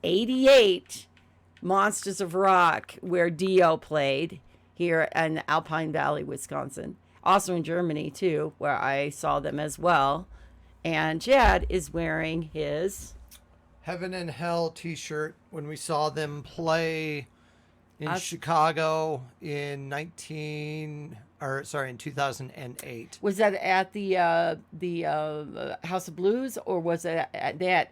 '88 Monsters of Rock, where Dio played here in Alpine Valley, Wisconsin. Also in Germany, too, where I saw them as well. And Chad is wearing his Heaven and Hell t-shirt when we saw them play in Us- Chicago in 2008. Was that at the House of Blues, or was it at the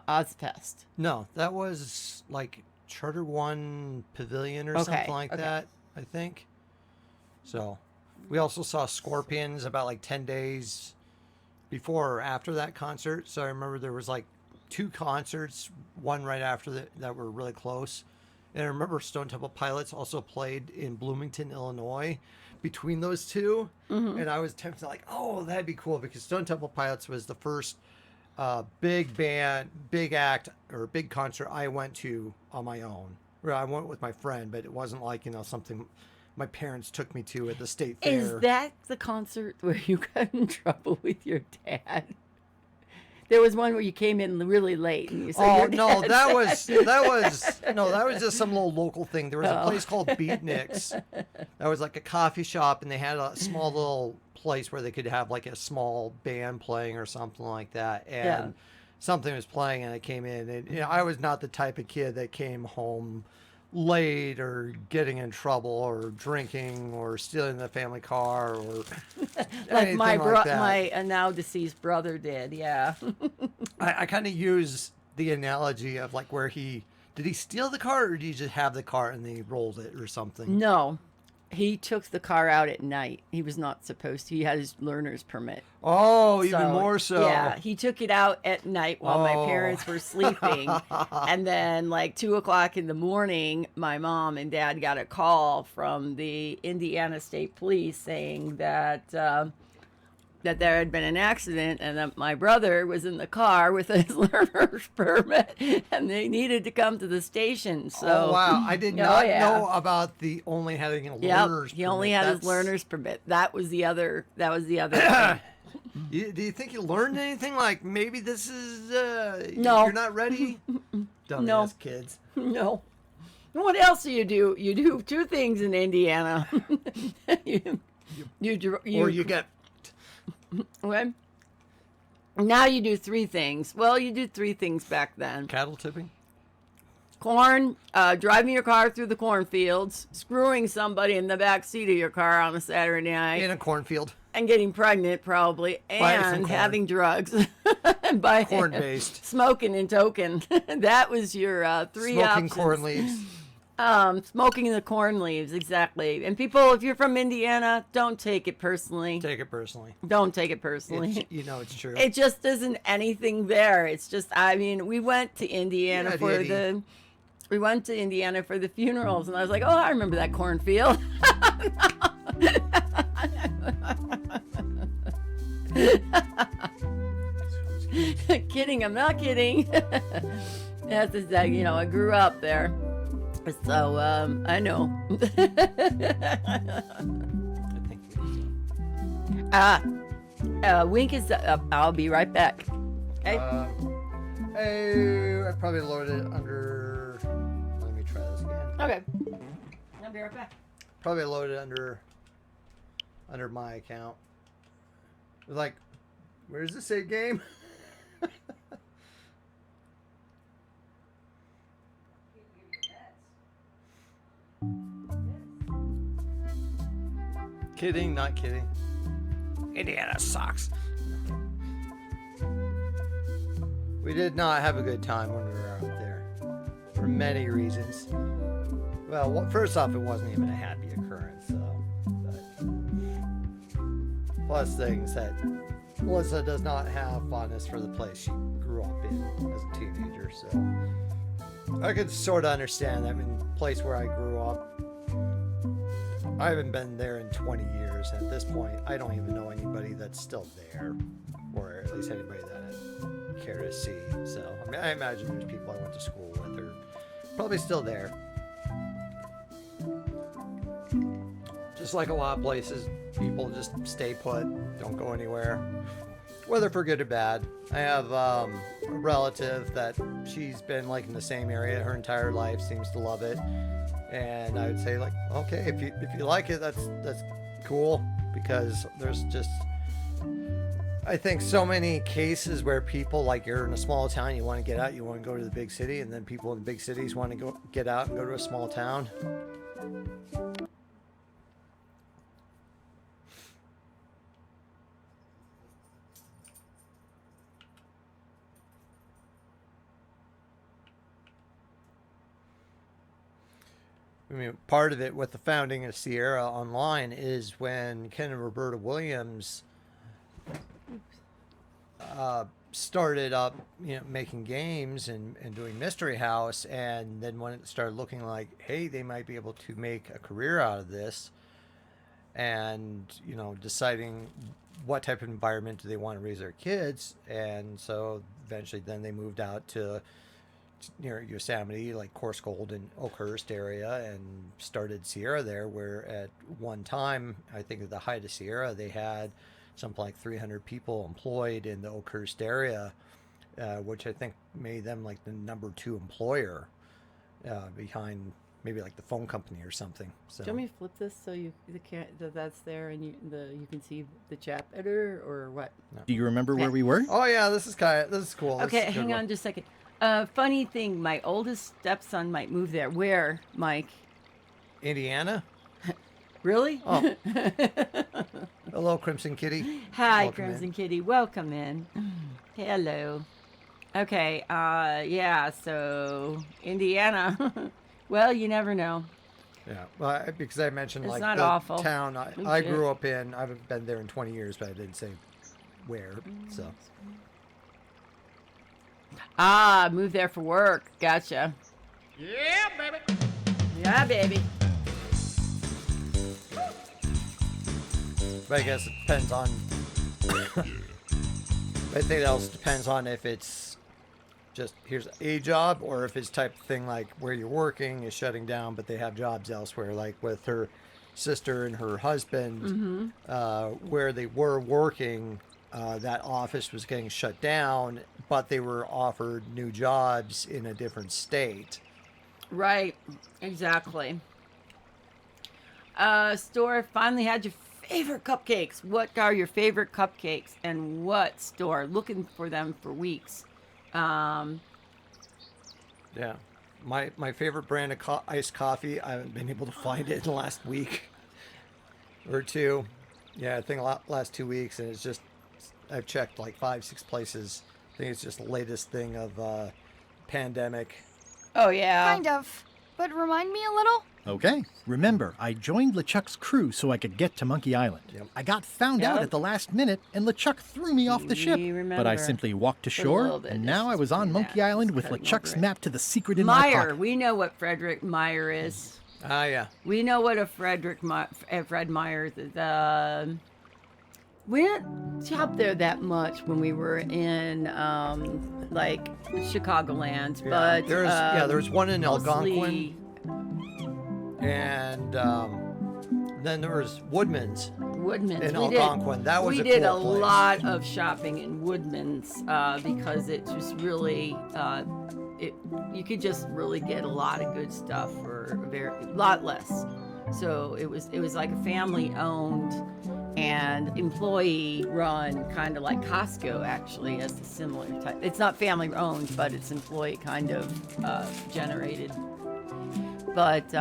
Ozfest? No, that was like Charter One Pavilion or Okay, something like okay. that, I think. So, we also saw Scorpions about like 10 days before or after that concert. So I remember there was like two concerts, one right after that were really close. And I remember Stone Temple Pilots also played in Bloomington, Illinois between those 2. And I was tempted like, oh, that'd be cool, because Stone Temple Pilots was the first big band, big act, or big concert I went to on my own. Where I went with my friend, but it wasn't like, something my parents took me to at the state fair. Is that the concert where you got in trouble with your dad? There was one where you came in really late and you said, Oh your no, dad that said- was just some little local thing. There was a place called Beatniks. That was like a coffee shop, and they had a small little place where they could have like a small band playing or something like that. And Yeah. something was playing, and I came in, and I was not the type of kid that came home late or getting in trouble or drinking or stealing the family car or like anything my like that. my now deceased brother did. Yeah. I kind of use the analogy of like where did he steal the car, or did he just have the car and then he rolled it or something? No, he took the car out at night. He was not supposed to. He had his learner's permit. Oh, even more so. Yeah, he took it out at night while my Oh. parents were sleeping. And then, like 2 o'clock in the morning, my mom and dad got a call from the Indiana State Police saying that that there had been an accident and that my brother was in the car with his learner's permit and they needed to come to the station. So, Oh wow, I did Oh, not yeah. know about the only having a Yep, learner's he only permit. had his That's- learner's permit. That was the other. Thing. Do you think you learned anything? Like maybe this is No. you're not ready. Dumbass No. kids. No. What else do? You do 2 things in Indiana. Or you get what? Now you do 3 things. Well, you did 3 things back then. cattle tipping. Corn, driving your car through the cornfields, screwing somebody in the back seat of your car on a Saturday night, In a cornfield. and getting pregnant probably, By some and corn. having drugs, and by Corn-based. smoking and token. That was your 3 Smoking options. corn leaves. Smoking the corn leaves, exactly. And people, if you're from Indiana, don't take it personally. Take it personally. Don't take it personally. It's true. It just isn't anything there. It's just, I mean, we went to Indiana Yeah, for Eddie. the funerals, and I was like, oh, I remember that cornfield. Kidding, I'm not kidding. That's exactly, I grew up there. So, I know. I think it's, Wink is up. I'll be right back. Hey. I probably loaded it under. Let me try this again. Okay. I'll be right back. Probably loaded under my account. Like, where's this say game? Kidding, not kidding. Indiana sucks. We did not have a good time when we were out there, for many reasons. Well, first off, it wasn't even a happy occurrence, so. But plus things that Melissa does not have fondness for the place she grew up in as a teenager, so I could sort of understand that. I mean, the place where I grew up, I haven't been there in 20 years, and at this point, I don't even know anybody that's still there, or at least anybody that I'd care to see. So, I mean, I imagine there's people I went to school with are probably still there. Just like a lot of places, people just stay put, don't go anywhere, whether for good or bad. I have a relative that she's been like in the same area her entire life, seems to love it. And I would say like, okay, if you like it, that's cool, because there's just, I think, so many cases where people, like, you're in a small town, you want to get out, you want to go to the big city, and then people in the big cities want to get out and go to a small town. I mean, part of it with the founding of Sierra Online is when Ken and Roberta Williams started up, making games and doing Mystery House, and then when it started looking like, hey, they might be able to make a career out of this, and deciding what type of environment do they want to raise their kids, and so eventually then they moved out to near Yosemite, like Coarse Gold and Oakhurst area, and started Sierra there, where at one time, I think at the height of Sierra, they had something like 300 people employed in the Oakhurst area, which I think made them like the number 2 employer behind maybe like the phone company or something. So Do you want me to flip this so that's there and you can see the chat better, or what? Do you remember where we were? Oh yeah, this is cool. This Okay, is a good hang one. on just a second. Funny thing, my oldest stepson might move there. Where, Mike? Indiana. Really? Oh. Hello, Crimson Kitty. Hi, Welcome Crimson in. Kitty. Welcome in. Hello. Okay, yeah, so Indiana. Well, you never know. Yeah, well, because I mentioned It's like not the awful. town Oh, I shit. grew up in. I haven't been there in 20 years, but I didn't say where. So Moved there for work. Gotcha. Yeah, baby. Yeah, baby. but I guess it depends on. I think that also depends on if it's just here's a job, or if it's type of thing like where you're working is shutting down, but they have jobs elsewhere. Like with her sister and her husband, where they were working, that office was getting shut down, but they were offered new jobs in a different state. Right. Exactly. Store, finally had your favorite cupcakes. What are your favorite cupcakes, and what store? Looking for them for weeks. Yeah, my favorite brand of iced coffee. I haven't been able to find it in the last week or two. Yeah, I think last 2 weeks, and it's just I've checked like 5-6 places. I think it's just the latest thing of pandemic. Oh yeah. Kind of. But remind me a little? Okay. Remember, I joined LeChuck's crew so I could get to Monkey Island. Yep. I got found out Yep. at the last minute, and LeChuck threw me off the ship. We But I remember. simply walked For a little ashore, bit, and it's now I just was on pretty Monkey bad. Island Just with cut him LeChuck's over it. map to the secret in my Meyer. pocket. We know what Frederick Meyer is. Ah, yeah. We know what a Fred Meyer is. We didn't shop there that much when we were in like Chicagoland, Yeah, but there's one in mostly Algonquin, and then there was Woodman's Woodman's. in We did- Algonquin. That was we a did cool a place. lot of shopping in Woodman's because it just really you could just really get a lot of good stuff for a lot less. So it was like a family owned and employee run, kind of like Costco actually, as a similar type. It's not family owned, but it's employee kind of generated. But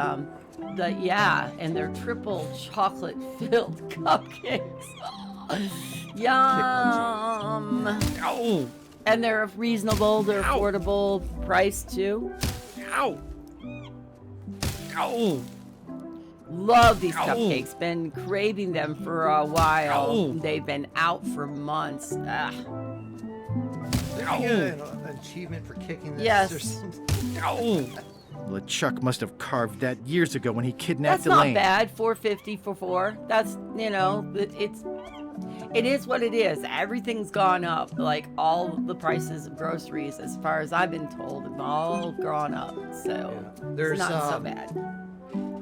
yeah, and they're triple chocolate filled cupcakes. Yum! Ow! And they're reasonable, they're Ow. affordable price too. Ow! Ow! Love these Ow. cupcakes. Been craving them for a while. Ow. They've been out for months. Ah. Did Ow. you get an achievement for kicking this? Yes. or something? Ow! LeChuck must have carved that years ago when he kidnapped That's not Elaine. bad. $4.50 for 4. That's it is what it is. Everything's gone up. Like all the prices of groceries, as far as I've been told, have all gone up. So Yeah. There's, it's not so bad.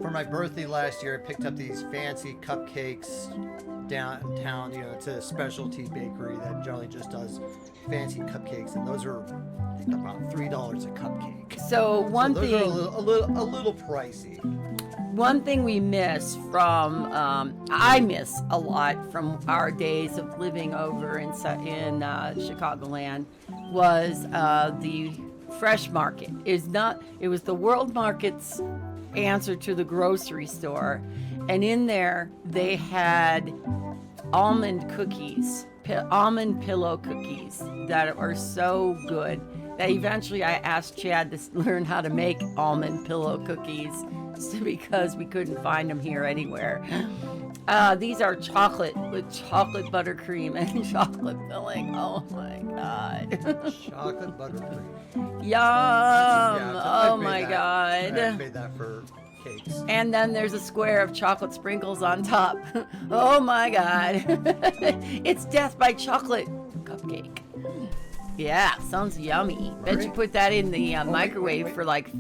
For my birthday last year, I picked up these fancy cupcakes downtown. It's a specialty bakery that generally just does fancy cupcakes, and those are about $3 a cupcake. So one so those thing. are a little pricey. One thing we miss from, I miss a lot from our days of living over in Chicagoland was the fresh market. It was the World Market's answer to the grocery store. And in there, they had almond cookies, almond pillow cookies that are so good that eventually I asked Chad to learn how to make almond pillow cookies because we couldn't find them here anywhere. These are chocolate with chocolate buttercream and chocolate filling. Oh my God. Chocolate buttercream. Yum. Yeah, Oh I've made my that. God. I've made that for cakes. And then there's a square of chocolate sprinkles on top. Oh my God. It's death by chocolate cupcake. Yeah, sounds yummy. Bet you Right. put that in the microwave wait. for like.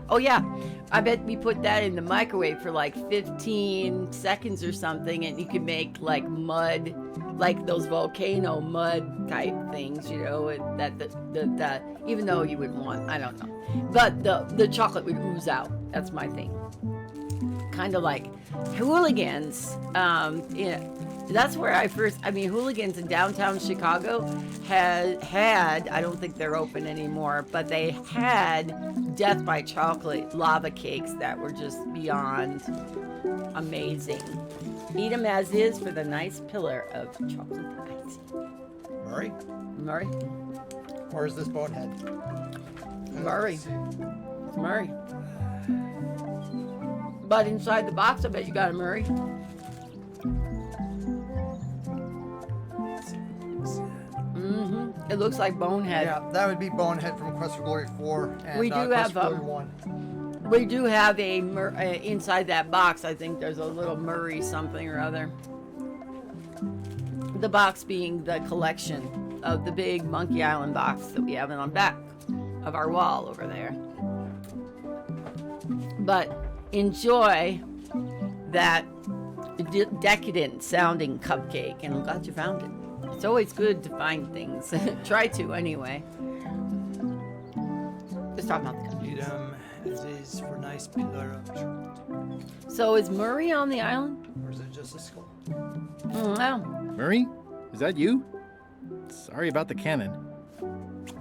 Oh yeah, I bet we put that in the microwave for like 15 seconds or something, and you can make like mud, like those volcano mud type things, you know, that even though you wouldn't want, I don't know, but the chocolate would ooze out. That's my thing. Kind of like Hooligans. That's where Hooligans in downtown Chicago had, I don't think they're open anymore, but they had Death by Chocolate lava cakes that were just beyond amazing. Eat them as is for the nice pillar of chocolate icing. Murray? Murray? Where's this bonehead? Murray. Let's see. It's Murray. But inside the box, I bet you got a Murray. It looks like Bonehead. Yeah, that would be Bonehead from Quest for Glory 4 and We do Quest have, for Glory 1. We do have inside that box, I think there's a little Murray something or other. The box being the collection of the big Monkey Island box that we have on the back of our wall over there. But enjoy that decadent sounding cupcake, and I'm glad you found it. It's always good to find things. Try to, anyway. Just talking about the cupcake. Eat them as is for nice pillar of chocolate. So is Murray on the island? Or is it just a skull? Wow. Murray? Is that you? Sorry about the cannon.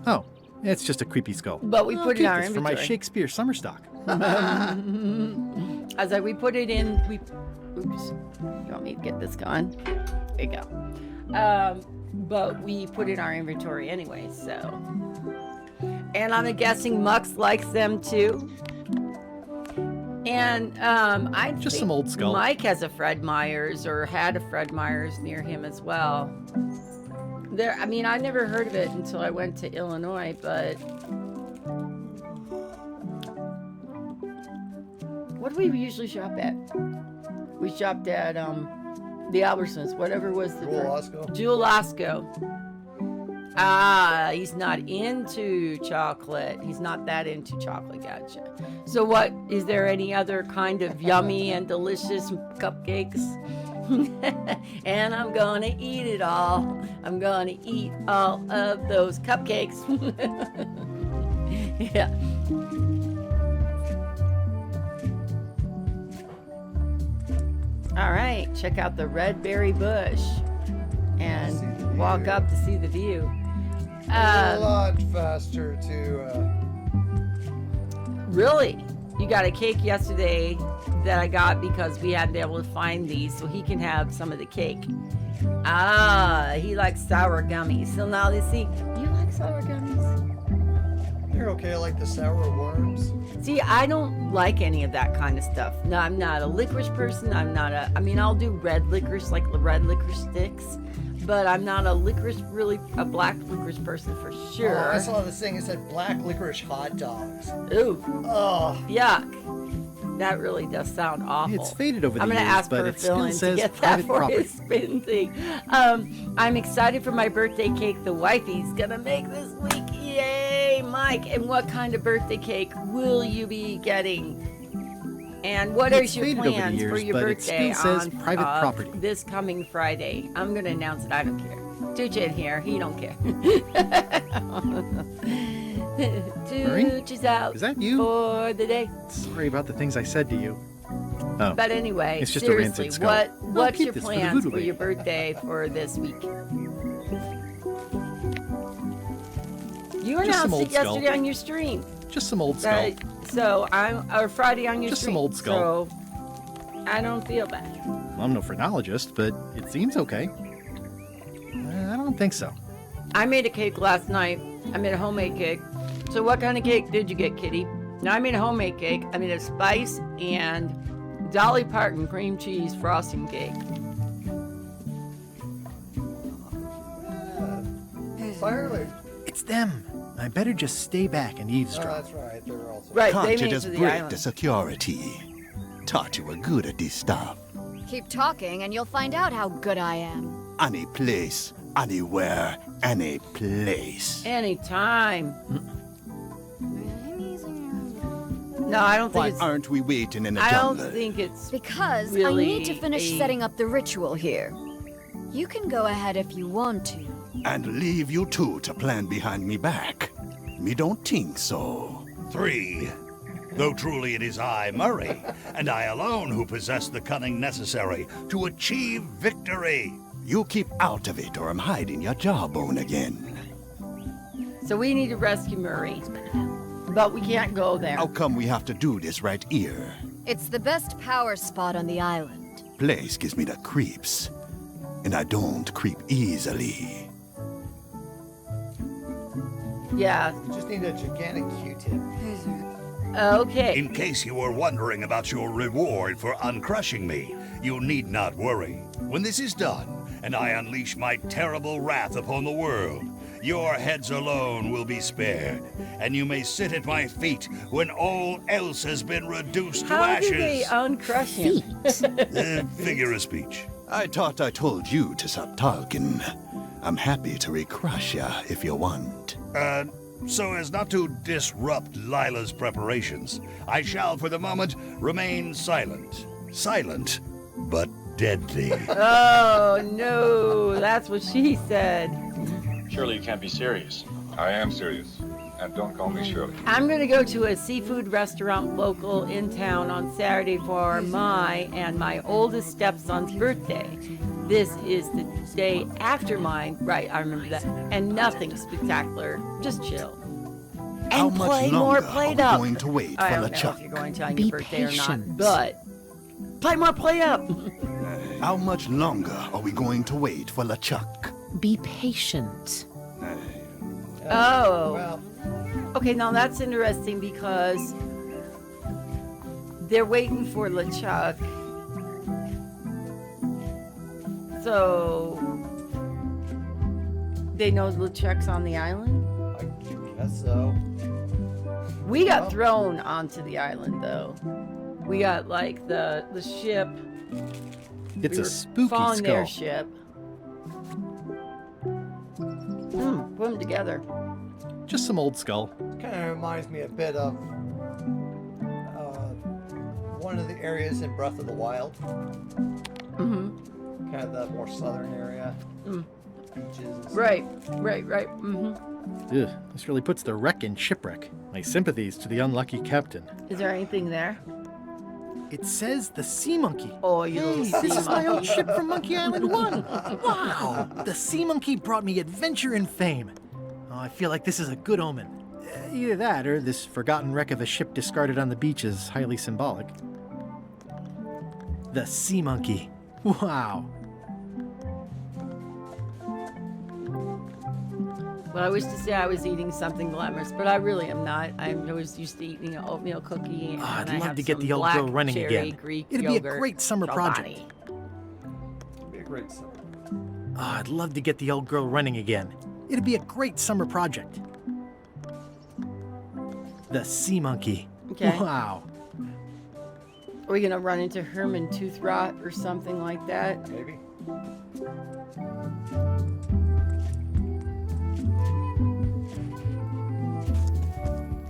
Oh, it's just a creepy skull. But we I'll put it keep in our this for my inventory. Shakespeare summer stock. I was like, we put it in. Oops. You want me to get this going? There you go. But we put it in our inventory anyway, so. And I'm guessing Mux likes them too. And I Just think some old skull. Mike has a Fred Meyers or had a Fred Meyers near him as well. I never heard of it until I went to Illinois, but what do we usually shop at? We shopped at the Albertsons, whatever was the Jewel Osco? Jewel Osco. Ah, he's not into chocolate. He's not that into chocolate, gotcha. So what, is there any other kind of yummy and delicious cupcakes? And I'm gonna eat it all. I'm gonna eat all of those cupcakes. Yeah. All right, check out the red berry bush and See the walk view. up to see the view. A lot faster to. Really? You got a cake yesterday that I got because we hadn't been able to find these, so he can have some of the cake. Ah, he likes sour gummies. So now let's see. You like sour gummies? You're okay, I like the sour worms. See, I don't like any of that kind of stuff. No, I'm not a licorice person. I'll do red licorice, like the red licorice sticks. But I'm not a black licorice person for sure. Oh, I saw this thing, it said black licorice hot dogs. Ooh, Oh, yuck. That really does sound awful. It's faded over the I'm gonna years, ask but for it still Phil to says get that private for property. his spin thing. I'm excited for my birthday cake. The wifey's gonna make this week. Yay, Mike! And what kind of birthday cake will you be getting? And what are It's your faded over the plans for years, your but it birthday still says on private property. this coming Friday? I'm gonna announce it. I don't care. Tooch in here. He don't care. Murray? Tooch is out Is that you? for the day. Sorry about the things I said to you. Oh, But anyway, It's just a seriously, rancid skull. what's keep your this for the plans voodoo for lady. your birthday for this week? You Just announced some old it yesterday skull. on your stream, just some old skull. right? So or Friday on your Just stream. some old skull. So I don't feel bad. I'm no phrenologist, but it seems okay. I don't think so. I made a cake last night. I made a homemade cake. So what kind of cake did you get, Kitty? Now I made a homemade cake. I made a spice and Dolly Parton cream cheese frosting cake. Fire alert. It's them. I better just stay back and Oh, eavesdrop. that's right. They're also. Right, Can't they you made it just to the break island. the security? Thought you were good at this stuff. Keep talking and you'll find out how good I am. Any place, anywhere, any place. Anytime. No, I don't think Why it's. aren't we waiting in the I don't jungle? think it's. Because I Really need to finish a- setting up the ritual here. You can go ahead if you want to. And leave you two to plan behind me back? Me don't think so. 3. Though truly it is I, Murray, and I alone who possess the cunning necessary to achieve victory. You keep out of it or I'm hiding your jawbone again. So we need to rescue Murray. But we can't go there. How come we have to do this right here? It's the best power spot on the island. Place gives me the creeps. And I don't creep easily. Yeah. You just need a gigantic Q-tip. Okay. In case you were wondering about your reward for uncrushing me, you need not worry. When this is done, and I unleash my terrible wrath upon the world, your heads alone will be spared, and you may sit at my feet when all else has been reduced to How do they ashes. uncrush him? Figure of speech. I thought I told you to stop talking. I'm happy to recrush ya if you want. So as not to disrupt Lila's preparations, I shall for the moment remain silent. Silent, but deadly. Oh, no. That's what she said. Surely you can't be serious. I am serious. And don't call me Shirley. I'm going to go to a seafood restaurant local in town on Saturday for my and my oldest stepson's birthday. This is the day after mine. Right, I remember that. And nothing spectacular. Just chill. And How much play longer more are Play we Up. going to wait I for don't know LeChuck? if you're going to on Be your birthday or patient. not, but play more Play Up. How much longer are we going to wait for LeChuck? Be patient. Oh. Well, Okay, now that's interesting because they're waiting for LeChuck. So they know LeChuck's on the island? I guess so. We got thrown onto the island though. We got like the ship. It's we a were spooky following skull. their ship. Put them together. Just some old skull. Kind of reminds me a bit of one of the areas in Breath of the Wild. Mm-hmm. Kind of the more southern area. Mm. Beaches and stuff. Right. Mm-hmm. Ugh, this really puts the wreck in shipwreck. My sympathies to the unlucky captain. Is there anything there? It says the Sea Monkey. Oh, you little Hey, sea this is my old monkey. ship from Monkey Island 1. Wow, the Sea Monkey brought me adventure and fame. Oh, I feel like this is a good omen. Either that or this forgotten wreck of a ship discarded on the beach is highly symbolic. The Sea Monkey. Wow. Well, I wish to say I was eating something glamorous, but I really am not. I'm always used to eating an oatmeal cookie. Oh, I'd and I love have to get some the old black girl running cherry again. Greek It'd be a yogurt great summer Chobani. project. It'd be a great summer. Oh, I'd love to get the old girl running again. It'd be a great summer project. The Sea Monkey. Okay. Wow. Are we gonna run into Herman Tooth Rot or something like that? Maybe.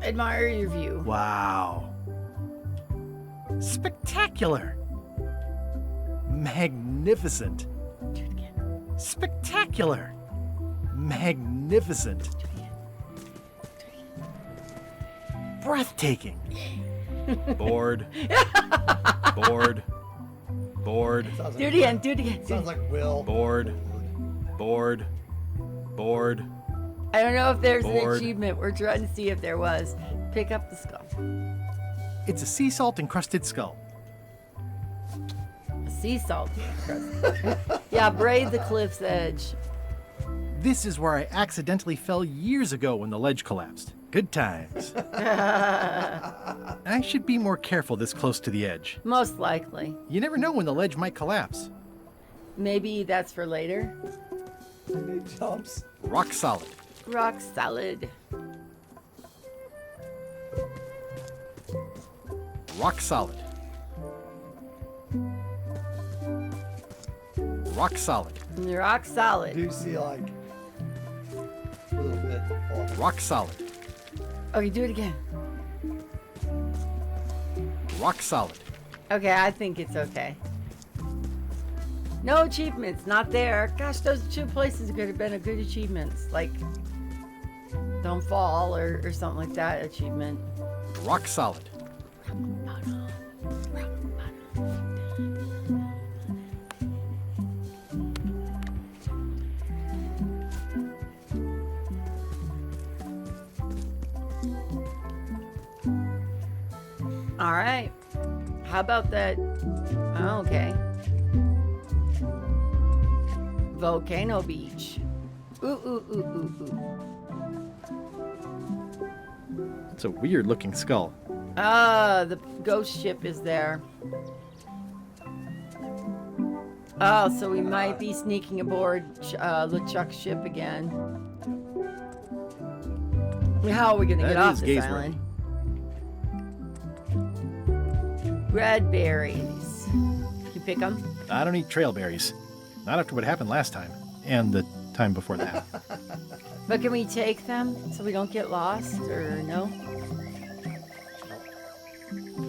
Admire your view. Wow. Spectacular. Magnificent. Spectacular. Magnificent. Breathtaking. Bored. Bored. Bored. Sounds Do like, it again. Do it again. sounds like Will. Bored. Bored. Bored. I don't know if there's an Bored. achievement. We're trying to see if there was. Pick up the skull. It's a sea salt encrusted skull. Sea salt. Yeah, braid the cliff's edge. This is where I accidentally fell years ago when the ledge collapsed. Good times. I should be more careful this close to the edge. Most likely. You never know when the ledge might collapse. Maybe that's for later. He jumps. Rock solid. Rock solid. Rock solid. Rock solid. Rock solid. Do you see like a little bit off? Rock solid. Okay, do it again. Rock solid. Okay, I think it's okay. No achievements, not there. Gosh, those two places could have been a good achievements. Like, don't fall or something like that achievement. Rock solid. All right. How about that? Oh, okay. Volcano Beach. Ooh, ooh, ooh, ooh, ooh. It's a weird looking skull. Ah, the ghost ship is there. Oh, so we might be sneaking aboard LeChuck's ship again. How are we gonna That get off is this Gazeworthy. island? Red berries. You pick them? I don't eat trail berries. Not after what happened last time. And the time before that. But can we take them so we don't get lost, or no?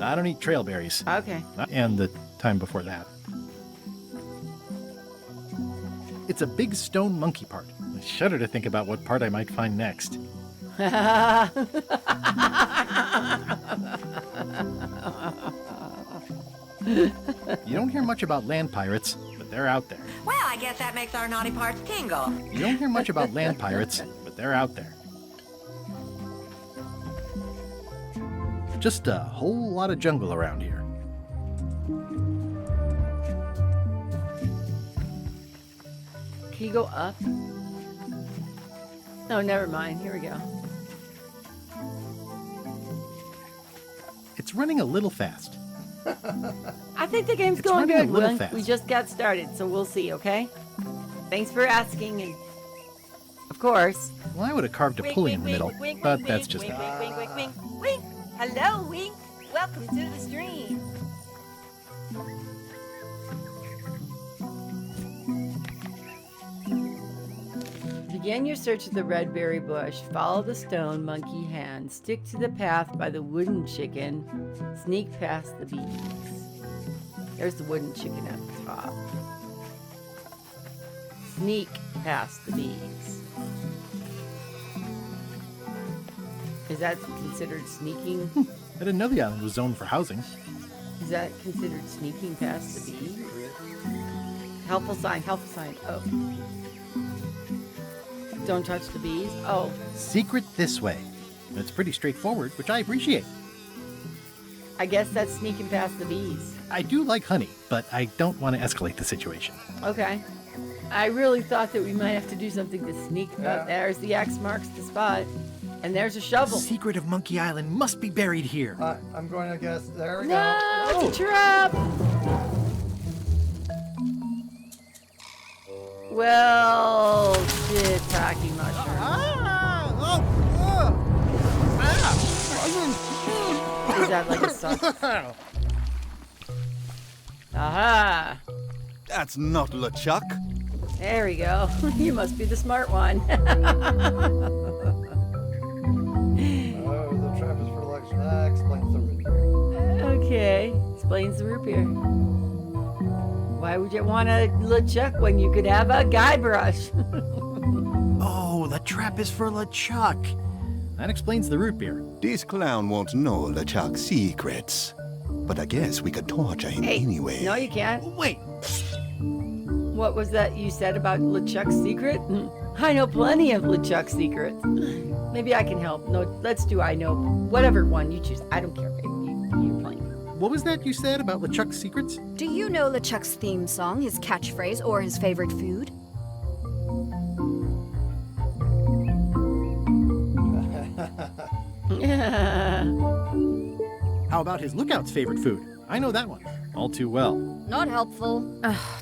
I don't eat trail berries. Okay. And the time before that. It's a big stone monkey part. I shudder to think about what part I might find next. You don't hear much about land pirates, but they're out there. Well, I guess that makes our naughty parts tingle. You don't hear much about land pirates, but they're out there. Just a whole lot of jungle around here. Can you go up? No, never mind. Here we go. It's running a little fast. I think the game's It's going running a good. little Will. fast. We just got started, so we'll see, okay? Thanks for asking, and of course. Well, I would have carved a pulley in the middle, but that's just me. Wink, wink, wink, wink. Hello, Wink. Welcome to the stream. Begin your search of the red berry bush. Follow the stone monkey hand. Stick to the path by the wooden chicken. Sneak past the bees. There's the wooden chicken at the top. Sneak past the bees. Is that considered sneaking? I didn't know the island was zoned for housing. Is that considered sneaking past the bees? Helpful sign, helpful sign. Oh. Don't touch the bees? Oh. Secret this way. It's pretty straightforward, which I appreciate. I guess that's sneaking past the bees. I do like honey, but I don't want to escalate the situation. Okay. I really thought that we might have to do something to sneak. Yeah. There's the X marks the spot. And there's a shovel. The secret of Monkey Island must be buried here. I'm going to guess. There we No, go. it's a trap. Well, shiitake mushroom. Is that like a sauce? Aha! That's not LeChuck. There we go. You must be the smart one. Oh, the trap is for election. That explains the root. Okay, explains the root beer. Why would you want a LeChuck when you could have a Guybrush? Oh, trap is for LeChuck. That explains the root beer. This clown won't know LeChuck's secrets. But I guess we could torture him Hey, anyway. no, you can't. Wait, What was that you said about LeChuck's secret? I know plenty of LeChuck's secrets. Maybe I can help. No, let's do I know. Whatever one you choose. I don't care. You're playing. what was that you said about LeChuck's secrets? Do you know LeChuck's theme song, his catchphrase, or his favorite food? How about his lookout's favorite food? I know that one all too well. Not helpful.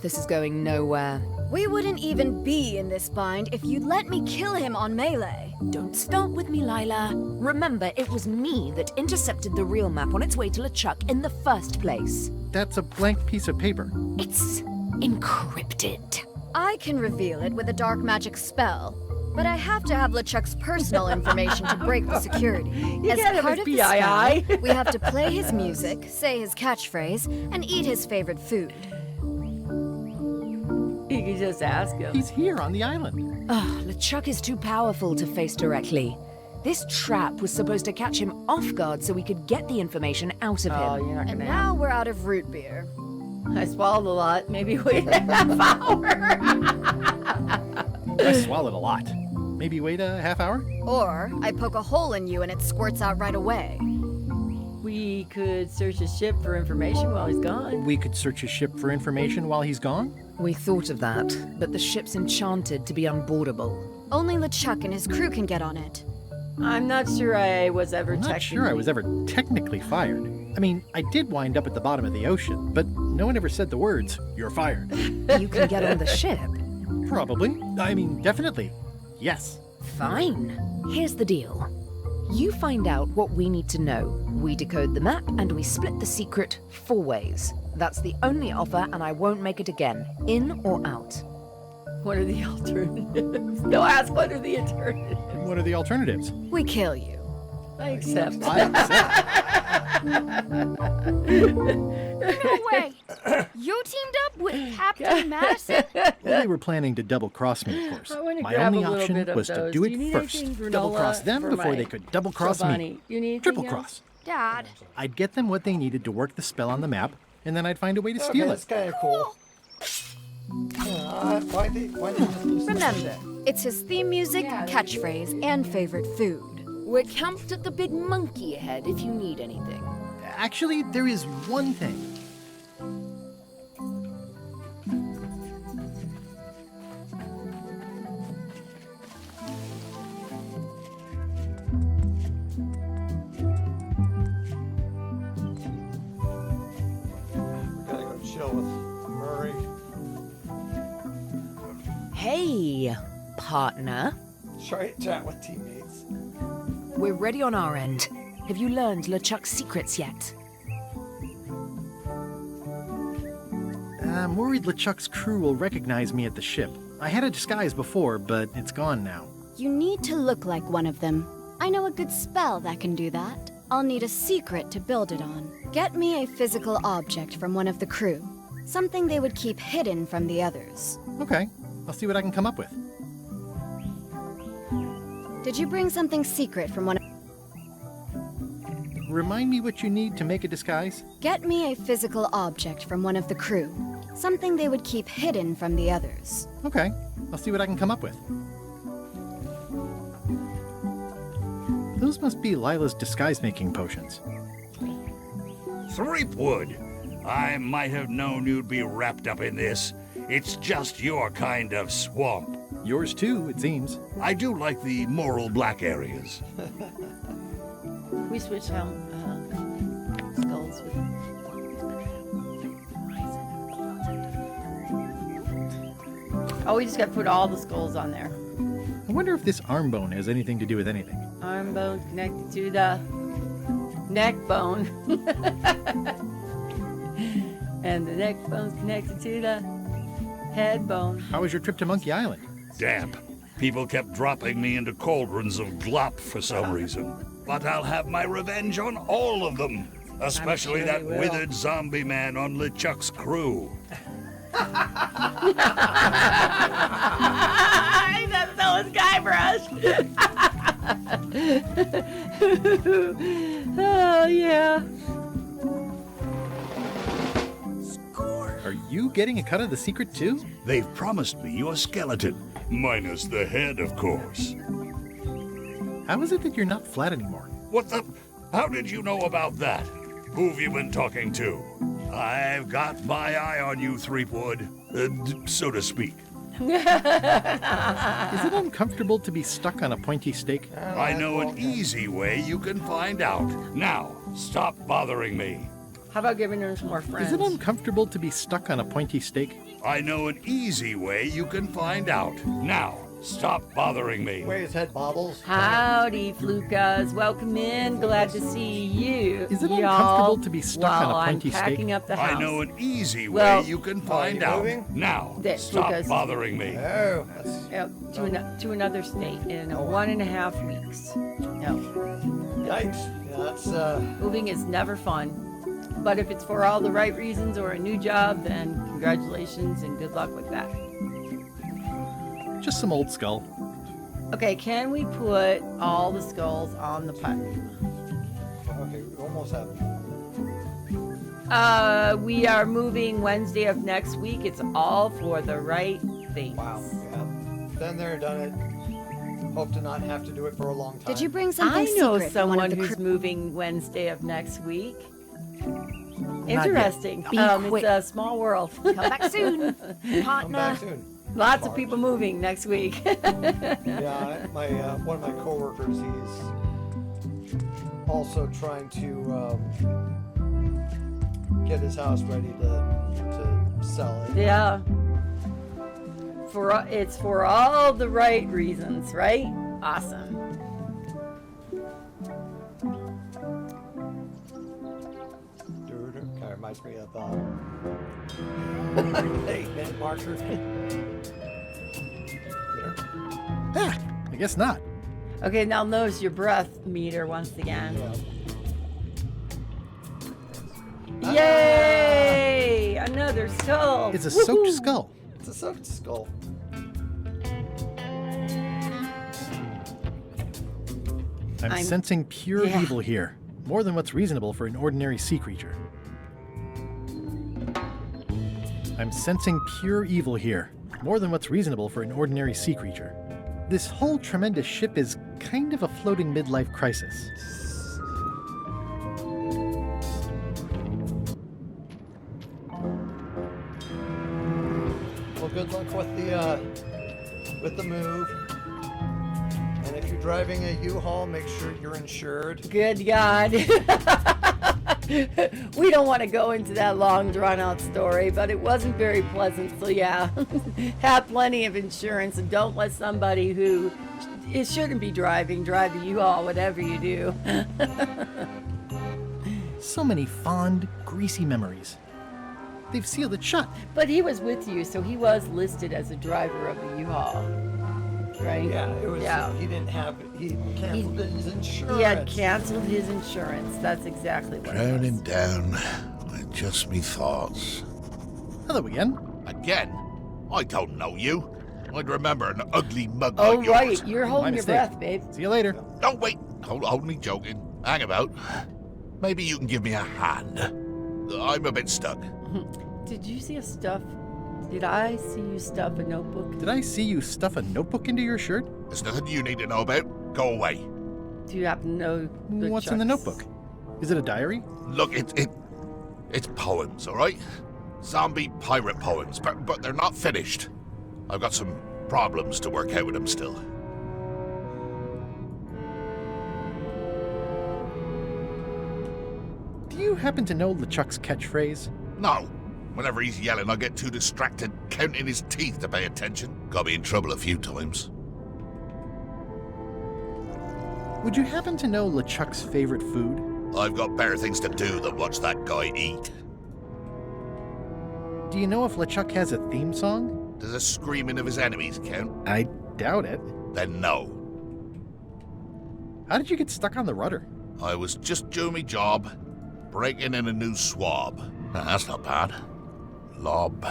This is going nowhere. We wouldn't even be in this bind if you'd let me kill him on melee. Don't start with me, Lila. Remember, it was me that intercepted the real map on its way to LeChuck in the first place. That's a blank piece of paper. It's encrypted. I can reveal it with a dark magic spell, but I have to have LeChuck's personal information to break the security. You can't have his PII. spell, we have to play his music, say his catchphrase, and eat his favorite food. You can just ask him. He's here on the island. LeChuck is too powerful to face directly. This trap was supposed to catch him off guard so we could get the information out of Oh, him. you're not And gonna. now we're out of root beer. I swallowed a lot. Maybe wait a half hour. I swallowed a lot. Maybe wait a half hour? Or I poke a hole in you and it squirts out right away. We could search his ship for information while he's gone. We could search his ship for information while he's gone? We thought of that, but the ship's enchanted to be unboardable. Only LeChuck and his crew can get on it. I'm not sure I was ever I'm not sure I was ever technically fired. I mean, I did wind up at the bottom of the ocean, but no one ever said the words, "You're fired." You can get on the ship. Probably. I mean, definitely. Yes. Fine. Here's the deal. You find out what we need to know. We decode the map and we split the secret 4 ways. That's the only offer and I won't make it again. In or out. What are the alternatives? No, ask what are the alternatives. What are the alternatives? We kill you. I accept. I accept. No way! You teamed up with Captain Madison? Well, they were planning to double-cross me, of course. I wanna My grab a only little option bit of was to those. do Do you it need first. anything, granola, Double-cross them for before my they could double-cross me. Giovanni? You need anything Triple-cross. Dad. I'd get them what they needed to work the spell on the map, and then I'd find a way to Okay, steal that's it. kind of cool. Why did you just lose the- Remember, it's his theme music, catchphrase, and favorite food. We're camped at the big monkey head if you need anything. Actually, there is one thing. Gotta go chill with Murray. Hey, partner. Try to chat with teammates. We're ready on our end. Have you learned LeChuck's secrets yet? I'm worried LeChuck's crew will recognize me at the ship. I had a disguise before, but it's gone now. You need to look like one of them. I know a good spell that can do that. I'll need a secret to build it on. Get me a physical object from one of the crew. Something they would keep hidden from the others. Okay, I'll see what I can come up with. Did you bring something secret from one of... Remind me what you need to make a disguise? Get me a physical object from one of the crew. Something they would keep hidden from the others. Okay, I'll see what I can come up with. Those must be Lila's disguise-making potions. Threepwood, I might have known you'd be wrapped up in this. It's just your kind of swamp. Yours too, it seems. I do like the moral black areas. We switched out skulls with. Oh, we just got to put all the skulls on there. I wonder if this arm bone has anything to do with anything. Arm bone connected to the neck bone. And the neck bone's connected to the head bone. How was your trip to Monkey Island? Damp. People kept dropping me into cauldrons of glop for some reason. But I'll have my revenge on all of them. Especially sure that you will. withered zombie man on LeChuck's crew. That's so Guybrush. Oh yeah. Are you getting a cut of the secret too? They've promised me your skeleton, minus the head, of course. How is it that you're not flat anymore? What the? How did you know about that? Who've you been talking to? I've got my eye on you, Threepwood, so to speak. Is it uncomfortable to be stuck on a pointy stake? I know an easy way you can find out. Now, stop bothering me. How about giving her some more friends? Is it uncomfortable to be stuck on a pointy stake? I know an easy way you can find out. Now, stop bothering me. Way his head bobbles. Howdy, Flukas. Welcome in. Glad to see you. Is it y'all, uncomfortable to be stuck on a while pointy I'm packing stake? up the house. I know an easy way Well- you can find out. moving? Now, That stop Lucas- bothering me. Oh, that's Yep, to another state in 1.5 weeks. Yep. yikes. Yeah, that's Moving is never fun. But if it's for all the right reasons or a new job, then congratulations and good luck with that. Just some old skull. Okay, can we put all the skulls on the pipe? okay. We almost have it. We are moving Wednesday of next week. It's all for the right things. Wow. Yeah. Then they're done it. Hope to not have to do it for a long time. Did you bring something I know secret for one someone of the who's crew? moving Wednesday of next week. yet. Interesting. Be quick. It's a small world. Come back soon, Come partner. back soon. Lots of people moving next week. Yeah, my one of my coworkers, he's also trying to get his house ready to sell it. Yeah. It's for all the right reasons, right? Awesome. Kind of reminds me of Hey, Marker. Ah, I guess not. Okay, now notice your breath meter once again. Yay! Another skull. It's a soaked Woohoo! skull. It's a soaked skull. I'm sensing pure Yeah. evil here. More than what's reasonable for an ordinary sea creature. I'm sensing pure evil here. More than what's reasonable for an ordinary sea creature. This whole tremendous ship is kind of a floating midlife crisis. Well, good luck with the move. And if you're driving a U-Haul, make sure you're insured. Good God. We don't want to go into that long, drawn-out story, but it wasn't very pleasant. So yeah, have plenty of insurance and don't let somebody who it shouldn't be driving drive a U-Haul, whatever you do. So many fond, greasy memories. They've sealed it shut. But he was with you, so he was listed as a driver of a U-Haul, right? Yeah, it was. Yeah. He canceled his insurance. He had canceled his insurance. That's exactly what it was. Drowning down with just me thoughts. Hello again. Again? I don't know you. I'd remember an ugly mug Oh, like right. yours. You're holding My your mistake. breath, babe. See you later. Oh, wait. Hold me joking. Hang about. Maybe you can give me a hand. I'm a bit stuck. Did you see a stuff? Did I see you stuff a notebook? Did I see you stuff a notebook into your shirt? There's nothing you need to know about. Go away. Do you happen to know the What's in the Chucks? notebook? Is it a diary? Look, it's poems, all right? Zombie pirate poems, but they're not finished. I've got some problems to work out with them still. Do you happen to know LeChuck's catchphrase? No. Whenever he's yelling, I get too distracted counting his teeth to pay attention. Got me in trouble a few times. Would you happen to know LeChuck's favorite food? I've got better things to do than watch that guy eat. Do you know if LeChuck has a theme song? Does the screaming of his enemies count? I doubt it. Then no. How did you get stuck on the rudder? I was just doing my job, breaking in a new swab. That's not bad. Lob.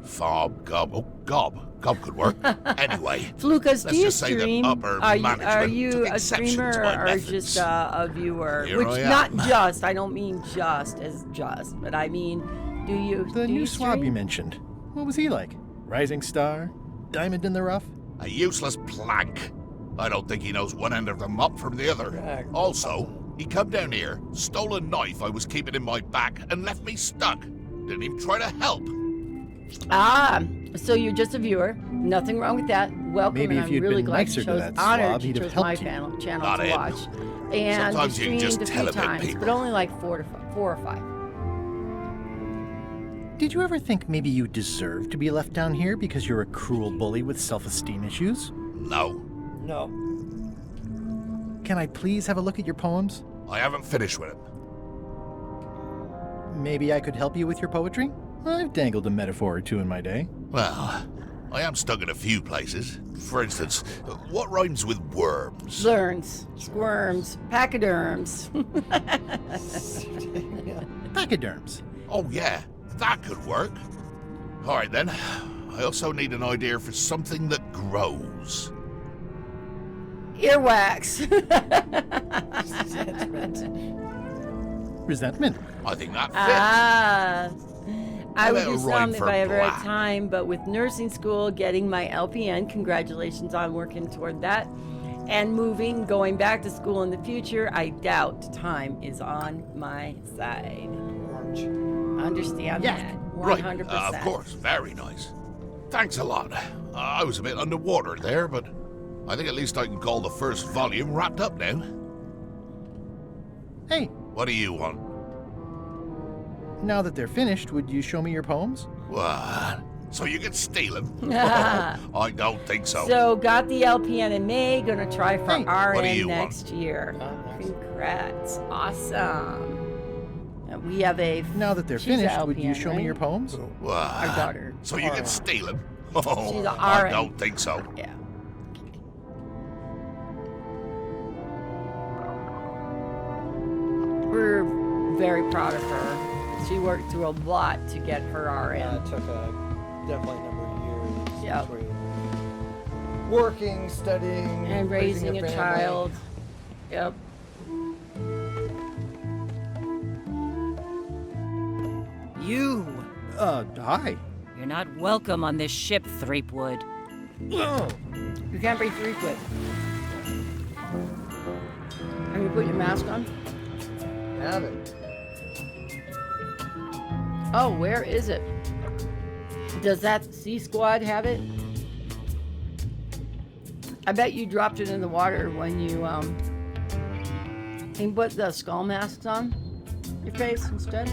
Fob, gob. Oh, gob. Gob could work. Anyway, Flukas, let's do you just say stream? that upper Are management you took a exception streamer to my or methods. just a viewer? Here Which I am. not just. I don't mean just as just, but I mean, do you? The do new you swab you stream? mentioned. What was he like? Rising star? Diamond in the rough? A useless plank. I don't think he knows one end of the mop from the other. Correct. Also, he come down here, stole a knife I was keeping in my back, and left me stuck. Didn't even try to help. Ah, so you're just a viewer. Nothing wrong with that. Welcome, Maybe and if I'm you'd really been glad nicer you to chose, that honored swab, you he'd have chose my helped you. channel Not to him. watch. And Sometimes you you can streamed just a few tell a bit, times, but people. only like four or five. Did you ever think maybe you deserve to be left down here because you're a cruel bully with self-esteem issues? No, No. Can I please have a look at your poems? I haven't finished with him. Maybe I could help you with your poetry? I've dangled a metaphor or two in my day. Well, I am stuck in a few places. For instance, what rhymes with worms? Learns, squirms, pachyderms. Pachyderms. Oh yeah, that could work. All right then. I also need an idea for something that grows. Earwax. Resentment. I think that fits. Ah. I How would about do a rhyme some if for I ever black? had time, but with nursing school, getting my LPN, congratulations on working toward that, and moving, going back to school in the future, I doubt time is on my side. Orange. Understand Yeah. that. Right, 100%. of course, very nice. Thanks a lot. I was a bit underwater there, but I think at least I can call the first volume wrapped up now. Hey, What do you want? now that they're finished, would you show me your poems? What? So you can steal them? I don't think so. So, got the LPN in May, gonna try for Hey, what do RN you want? next year. Ah, nice. Congrats. Awesome. And we have a. Now that they're she's a finished, would you LPN, show me right? your poems? What? Our daughter. So you can steal them? Oh, She's a I RN. don't think so. Yeah. We're very proud of her. She worked through a lot to get her RN. It took definitely a number of years Yep. between working, studying, And raising a family. child. Yep. You! Hi. You're not welcome on this ship, Threepwood. You can't breathe 3 foot. Have you put your mask on? Have it. Oh, where is it? Does that Sea Squad have it? I bet you dropped it in the water when you can you put the skull masks on your face instead.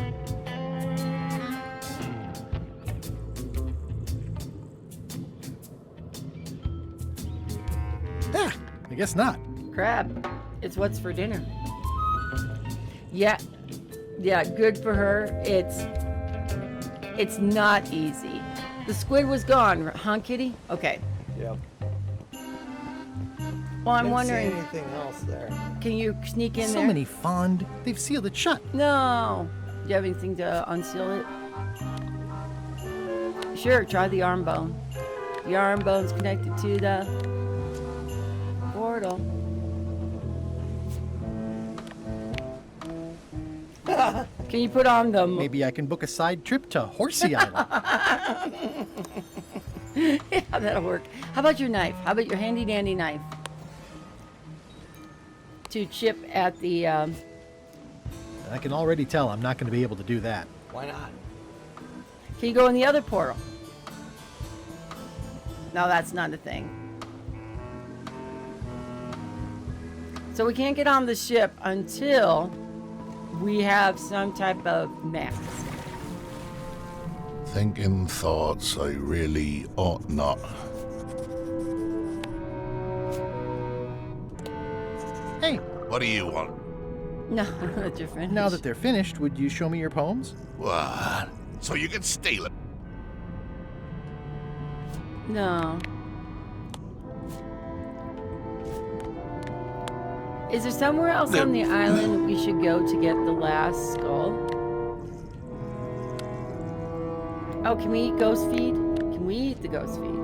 Yeah, I guess not. Crab. It's what's for dinner. Yeah. Yeah, good for her. It's not easy. The squid was gone, huh, Kitty? Okay. Yep. Well, I'm Didn't wondering, see anything else there. can you sneak in So there? many fond. They've sealed it shut. No. Do you have anything to unseal it? Sure, try the arm bone. The arm bone's connected to the portal. Can you put on the... Maybe I can book a side trip to Horsey Island. Yeah, that'll work. How about your knife? How about your handy dandy knife? To chip at the... I can already tell I'm not going to be able to do that. Why not? Can you go in the other portal? No, that's not a thing. So we can't get on the ship until we have some type of mask. Thinking thoughts I really ought not. Hey, What do you want? No, that you're finished. now that they're finished, would you show me your poems? What? So you can steal it? No. Is there somewhere else on the island we should go to get the last skull? Oh, can we eat ghost feed? Can we eat the ghost feed?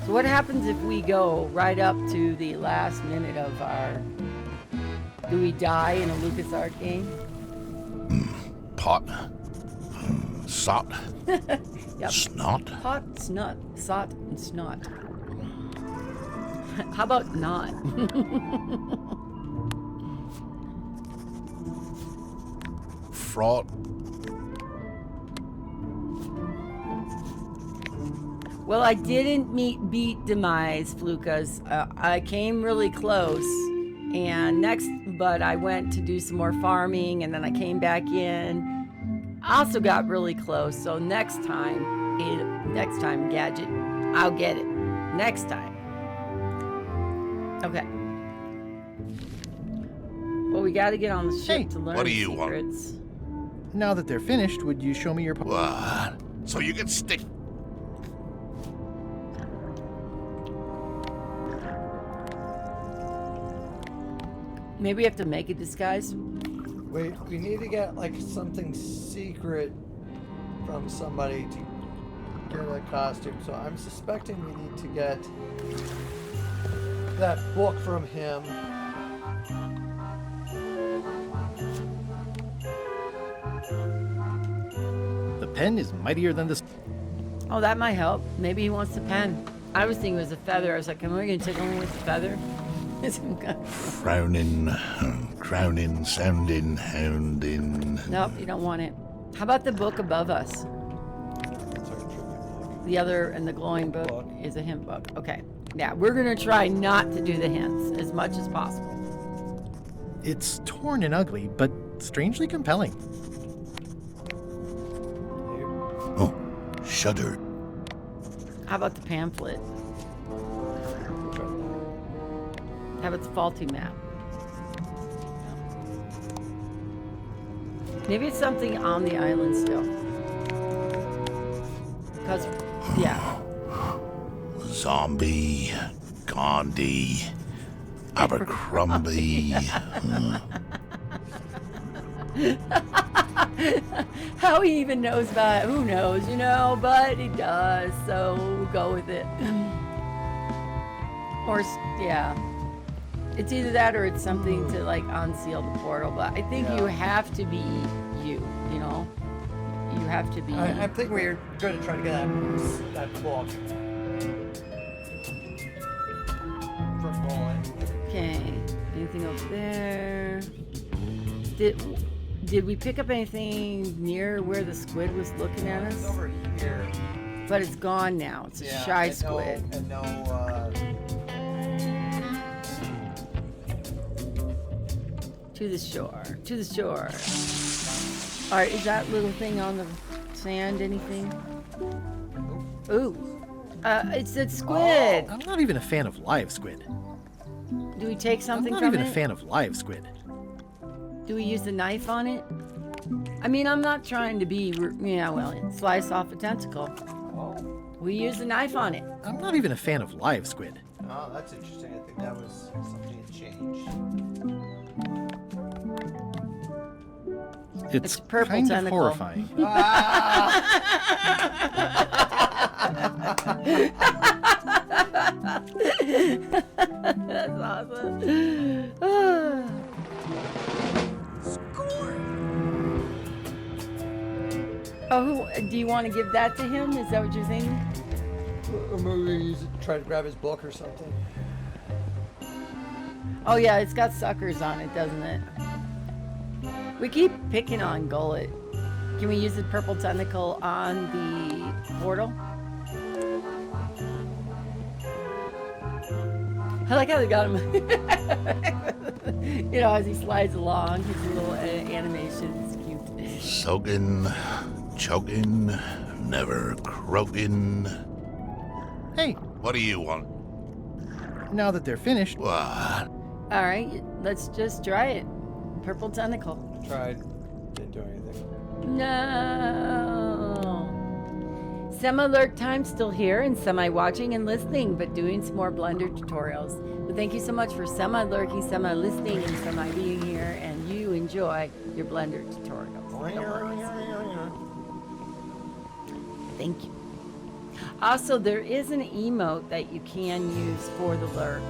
So what happens if we go right up to the last minute of our... Do we die in a LucasArts game? Pot. Sot. Yep. Snot. Pot, snot, sot, and snot. How about not? Fraud. Well, I didn't beat Demise, Flukas. I came really close, but I went to do some more farming, and then I came back in. Also got really close, so next time, Gadget, I'll get it. Next time. Okay. Well, we got to get on the ship to learn what do you secrets. want? Now that they're finished, would you show me your... What? So you can stick... Maybe we have to make a disguise. Wait, we need to get like something secret from somebody to get a costume. So I'm suspecting we need to get that book from him. The pen is mightier than this. Oh, that might help. Maybe he wants the pen. I was thinking it was a feather. I was like, am I going to take only with the feather? Frowning, crowning, sounding, hounding. Nope, you don't want it. How about the book above us? The other and the glowing book is a hint book. Okay. Yeah, we're going to try not to do the hints as much as possible. It's torn and ugly, but strangely compelling. Oh, shudder. How about the pamphlet? How about the faulty map? Maybe it's something on the island still. Because, yeah. Zombie, Gandhi, Abercrombie. How he even knows about it, who knows, you know, but he does, so we'll go with it. Or, yeah. It's either that or it's something to, like, unseal the portal, but I think you have to be you know? You have to be... I think we're going to try to get that book from Bowen. Okay, anything up there? Did we pick up anything near where the squid was looking at us? It's over here. But it's gone now. It's a shy squid. And no, To the shore. To the shore. Alright, is that little thing on the sand anything? Ooh. It said squid. I'm not even a fan of live squid. Do we take something I'm from not it? even a fan of live squid. Do we use the knife on it? I mean, I'm not trying to be... Yeah, well, slice off a tentacle. We use the knife on it. I'm not even a fan of live squid. Oh, that's interesting. I think that was something that changed. It's purple kind tentacle. of horrifying. That's awesome. Oh, do you want to give that to him? Is that what you're thinking? Or maybe use it, try to grab his book or something. Oh yeah, it's got suckers on it, doesn't it? We keep picking on Gullet. Can we use the purple tentacle on the portal? I like how they got him. You know, as he slides along, his little animation is cute. Soaking, choking, never croaking. Hey. What do you want? Now that they're finished. What? All right, let's just try it. Purple tentacle. Tried. Didn't do anything. No. Semi-lurk time still here and semi-watching and listening, but doing some more Blender tutorials. But thank you so much for semi-lurking, semi-listening, and semi-being here, and you enjoy your Blender tutorials. No worries. Thank you. Also, there is an emote that you can use for the lurk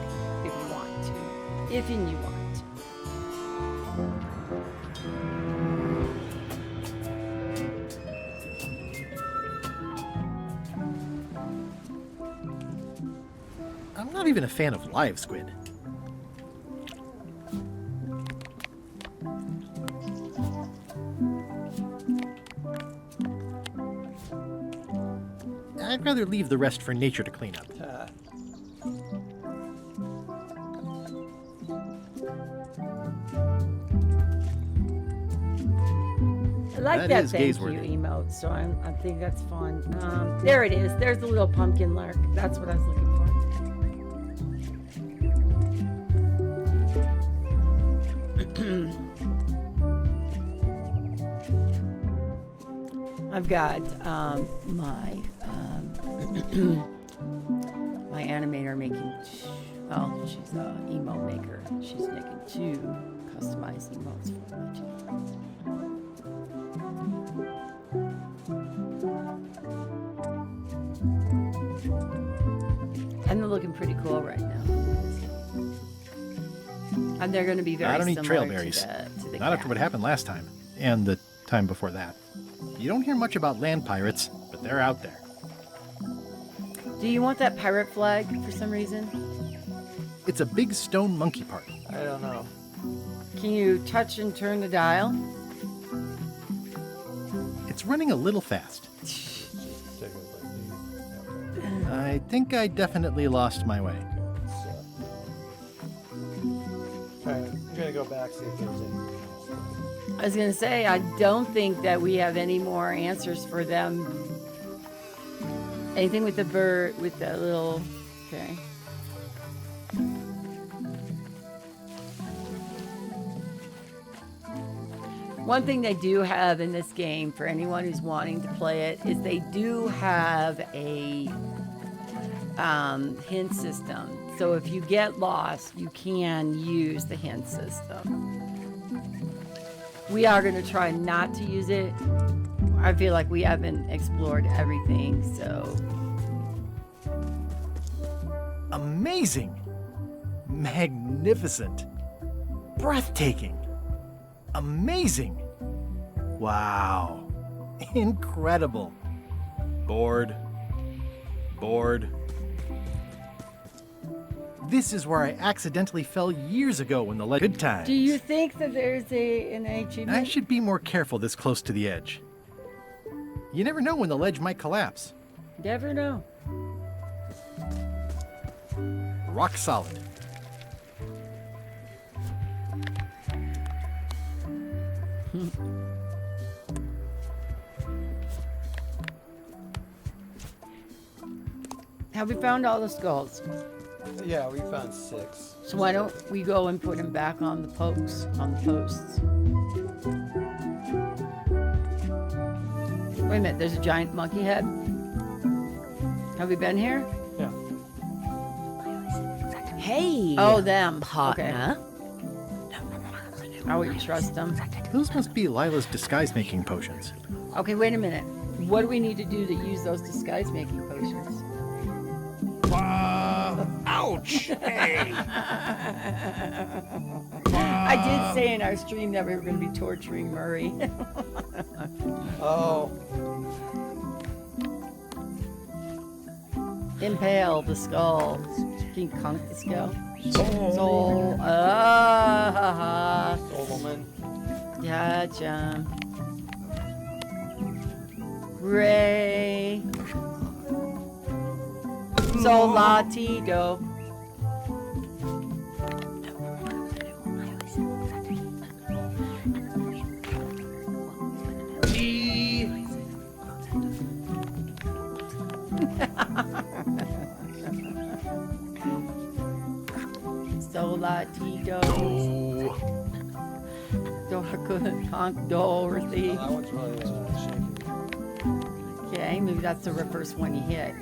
if you want to. If you want to. I'm not even a fan of live squid. I'd rather leave the rest for nature to clean up. I like That that is thank you gazeworthy. emote, so I think that's fun. There it is. There's the little pumpkin lurk. That's what I was looking for. I've got my my animator making. Well, she's an emote maker. She's making 2 customized emotes for my channel. And they're looking pretty cool right now. And they're going to be very I don't eat similar trailberries. to the Not after cat. what happened last time, and the time before that. You don't hear much about land pirates, but they're out there. Do you want that pirate flag for some reason? It's a big stone monkey party. I don't know. Can you touch and turn the dial? It's running a little fast. I think I definitely lost my way. I'm gonna go back see if there's any. I was going to say, I don't think that we have any more answers for them. Anything with the bird, with the little, okay. One thing they do have in this game, for anyone who's wanting to play it, is they do have a hint system. So if you get lost, you can use the hint system. We are going to try not to use it. I feel like we haven't explored everything, so. Amazing! Magnificent! Breathtaking! Amazing! Wow! Incredible! Bored. Bored. This is where I accidentally fell years ago when the good times. Do you think that there's an I achievement? should be more careful this close to the edge. You never know when the ledge might collapse. Never know. Rock solid. Have we found all the skulls? Yeah, we found 6. So why don't we go and put them back on the posts? Wait a minute, there's a giant monkey head. Have we been here? Yeah. Hey, Oh, them. partner. Okay. I wouldn't trust them. Those must be Lila's disguise-making potions. Okay, wait a minute. What do we need to do to use those disguise-making potions? Ouch! Hey! I did say in our stream that we were going to be torturing Murray. Oh. Impale the skull. King Conk the skull. Soul. Ah, Solomon. gotcha. Ray. Solatido. Solatido. Dorothy. That one's really shaky. Okay, maybe that's the first one you hit.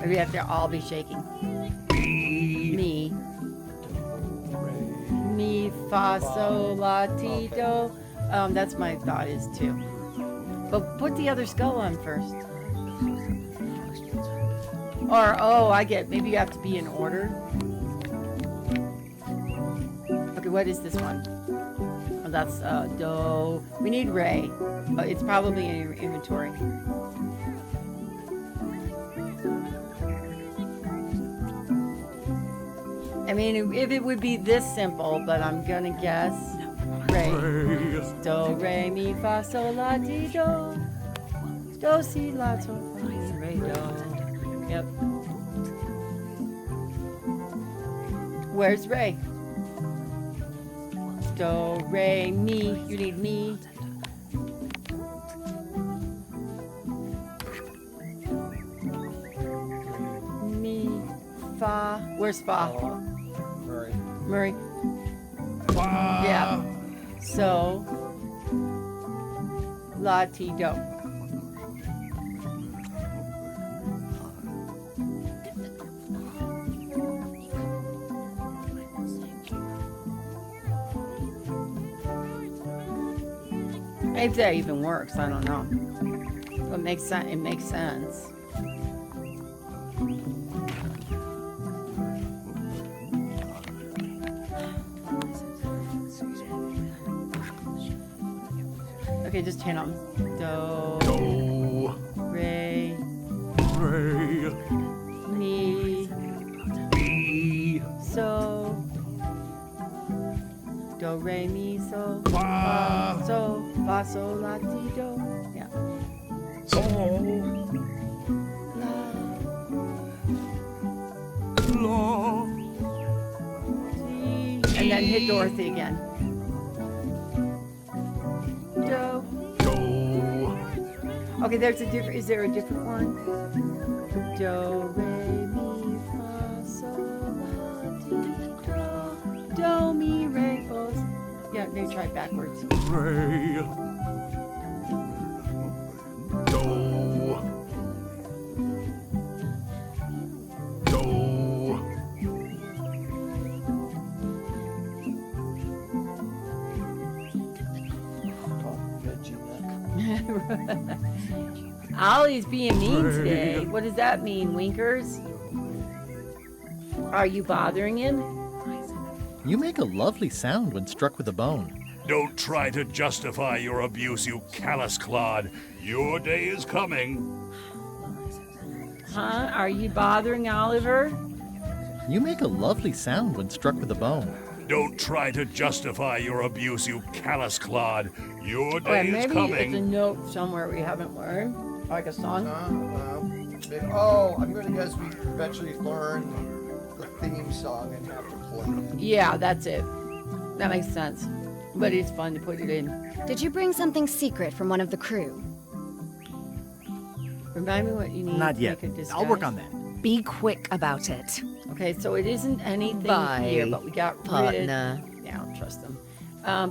Maybe we have to all be shaking. Me. Mi, fa, sol, la, ti, do. That's my thought is too. But put the other skull on first. Or, oh, I get, maybe you have to be in order. Okay, what is this one? Oh, that's do. We need re. It's probably in your inventory. I mean, if it would be this simple, but I'm gonna guess re. Do, re, mi, fa, sol, la, ti, do. Do, si, la, sol, fa, mi, re, do. Yep. Where's re? Do, re, mi. You need mi. Mi, fa. Where's fa? Murray. Yeah. So, la, ti, do. If that even works, I don't know. But it makes sense. It makes sense. Okay, just hit them. Do, re, mi, so, do, re, mi, so, fa, so, fa, sol, la, ti, do. Yeah. La, ti. And then hit Dorothy again. Do. Okay, there's a different. Is there a different one? Do, re, mi, fa, sol, la, ti, do. Do, mi, re, fa. Yeah, maybe try it backwards. Re. Do. Do. Ollie's being mean today. What does that mean, Winkers? Are you bothering him? You make a lovely sound when struck with a bone. Don't try to justify your abuse, you callous clod. Your day is coming. Huh? Are you bothering Oliver? You make a lovely sound when struck with a bone. Don't try to justify your abuse, you callous clod. Your Or day is maybe it's a coming. note somewhere we haven't learned. Like a song. I'm going to guess we eventually learn the theme song and have to play it. Yeah, that's it. That makes sense. But it's fun to put it in. Did you bring something secret from one of the crew? Remind me what you need Not to yet. make a disguise. I'll work on that. Be quick about it. Okay, so it isn't anything Bye, here, but we got rid. partner. Yeah, I don't trust them.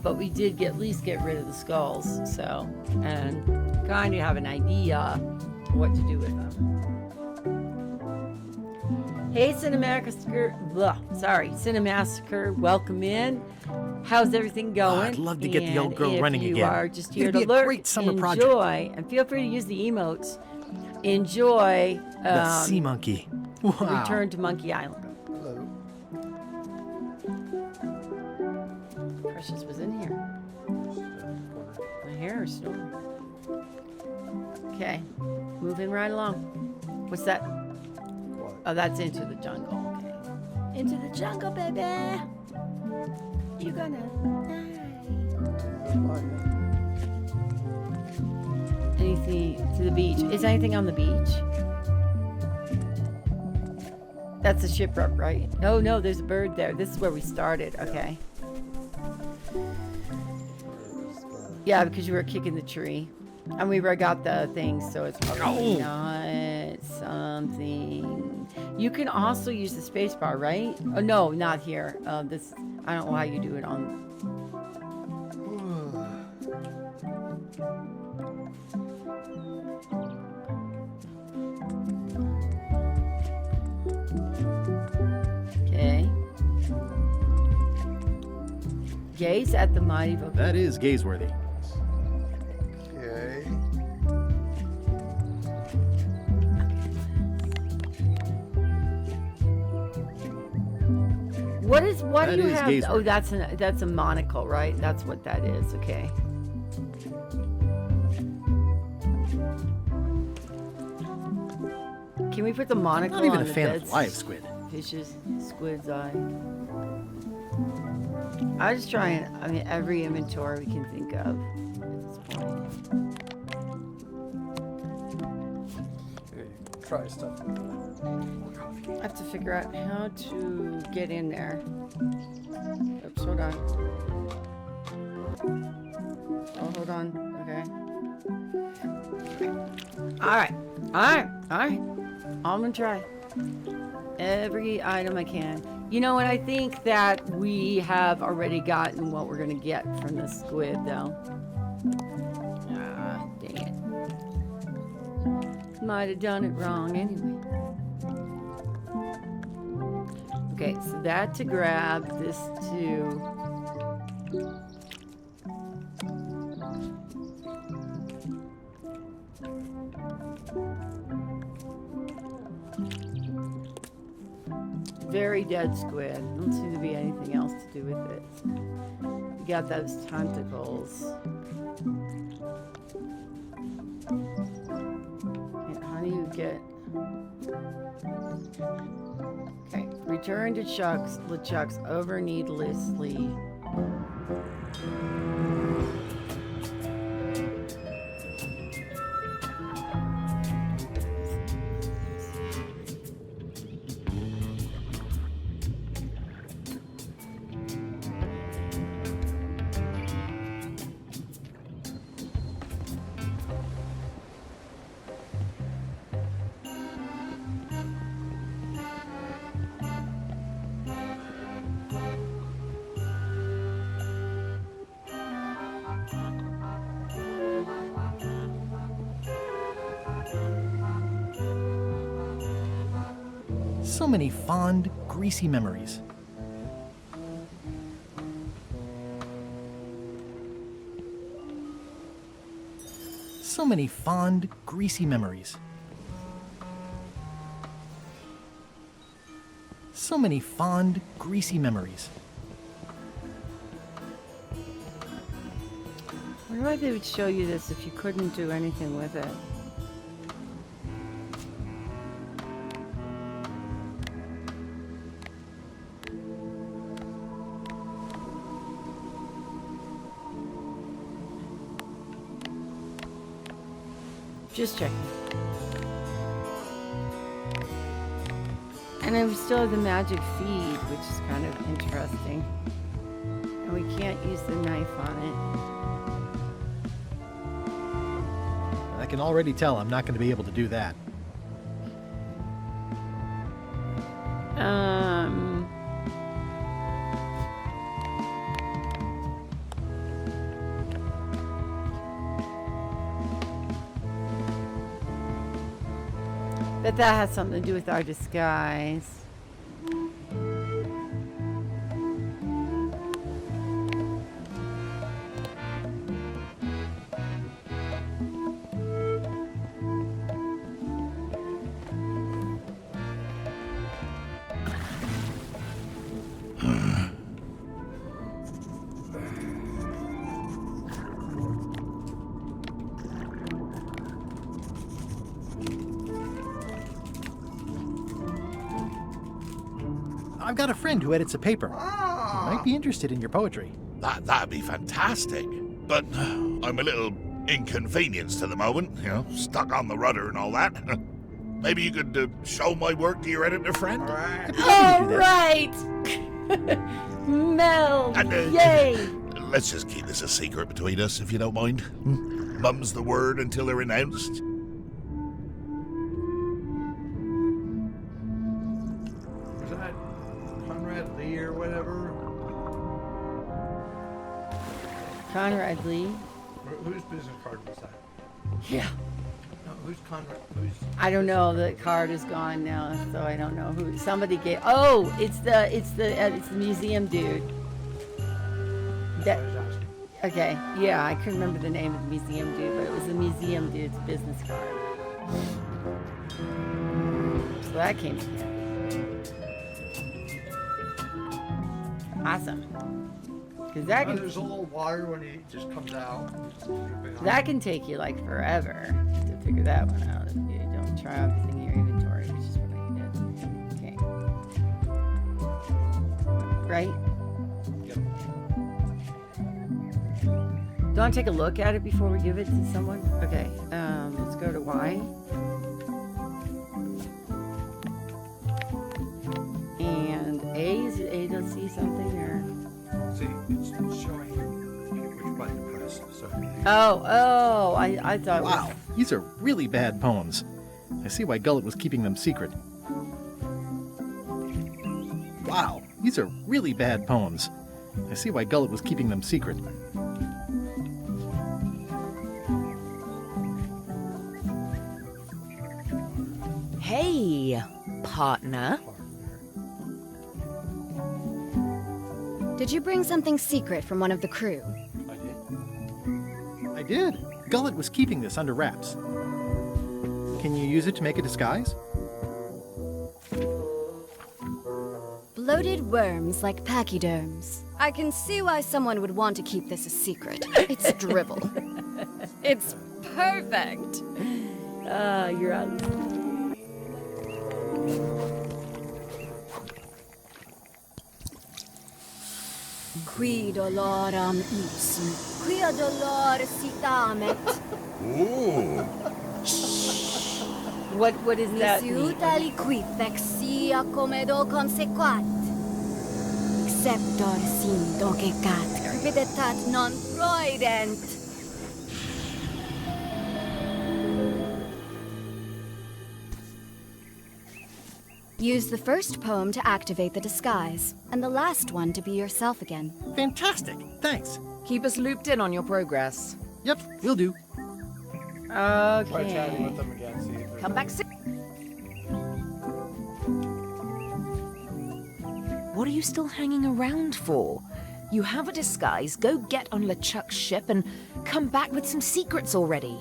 But we did at least get rid of the skulls, so and kind of have an idea what to do with them. Hey, Cinemassacre, welcome in. How's everything going? I'd love to get the old girl And running if you again. are just here It'd to be a lurk, great summer enjoy, project. and feel free to use the emotes. Enjoy. The sea monkey. Wow. Return to Monkey Island. Hello. Precious was in here. My hair is snoring. Okay, moving right along. What's that? What? Oh, that's Into the Jungle. Okay. Into the jungle, baby. You gonna die. Anything to the beach? Is anything on the beach? That's a shipwreck, right? Oh no, there's a bird there. This is where we started. Okay. Yeah, because you were kicking the tree. And we got the thing, so it's probably not something. You can also use the space bar, right? Oh no, not here. This I don't know how you do it on. Gaze at the mighty volcano. That is gaze-worthy. Okay. What That do you is have? gaze Oh, worthy. that's a monocle, right? That's what that is. Okay. Can we put the monocle Not even on a the fan dead of live squid. Fish's squid's eye. I just try and, I mean, every inventory we can think of at this point. Try stuff. I have to figure out how to get in there. Oops, hold on. Oh, hold on. Okay. Alright. I'm gonna try every item I can. You know what? I think that we have already gotten what we're gonna get from the squid, though. Ah, dang it. Might have done it wrong anyway. Okay, so that to grab, this to... Very dead squid. Don't seem to be anything else to do with it. You got those tentacles. Okay, how do you get... Okay, return to Chuck's LeChuck's over needlessly. So many fond, greasy memories. So many fond, greasy memories. So many fond, greasy memories. I wonder why they would show you this if you couldn't do anything with it. Just checking. And then we still have the magic feed, which is kind of interesting. And we can't use the knife on I can already tell I'm not going to be able to do that. it. Bet that has something to do with our disguise. I've got a friend who edits a paper. He might be interested in your poetry. That'd be fantastic. But I'm a little inconvenienced at the moment, you know, stuck on the rudder and all that. Maybe you could show my work to your editor friend? All right! Mel, yay! Let's just keep this a secret between us, if you don't mind. Mum's the word until they're announced. Was that Conrad Lee or whatever? Conrad Lee. Whose business card was that? Yeah. No, who's Conrad? Who's? I don't know. The card is gone now, so I don't know who. Somebody gave. Oh, it's the museum dude. That- what I was asking. Okay, yeah, I couldn't remember the name of the museum dude, but it was the museum dude's business card. So that came in handy. Awesome. Because that And can, there's a little water when he just comes out. dripping on. that can take you like forever to figure that one out if you don't try everything in your inventory, which is what I did. Okay. Right? Do you want to take a look at it before we give it to someone? Okay, let's go to Y. And A, is it A to see something or? See, it's showing you which button to press. So. Oh, I thought it was. Wow, these are really bad poems. I see why Gullet was keeping them secret. Wow, these are really bad poems. I see why Gullet was keeping them secret. Hey, partner. Did you bring something secret from one of the crew? I did. Gullet was keeping this under wraps. Can you use it to make a disguise? Bloated worms like pachyderms. I can see why someone would want to keep this a secret. It's dribble. It's perfect. You're on. Qui doloram ipsum, quia dolor citamet. Ooh. What is that? Nisiut aliquid vexia comedo consequat. Exceptor sin dogecat, crepidetat non proident. Use the first poem to activate the disguise, and the last one to be yourself again. Fantastic. Thanks. Keep us looped in on your progress. Yep, will do. Try chatting Okay. with them again. See if Come back soon. What are you still hanging around for? You have a disguise, go get on LeChuck's ship and come back with some secrets already.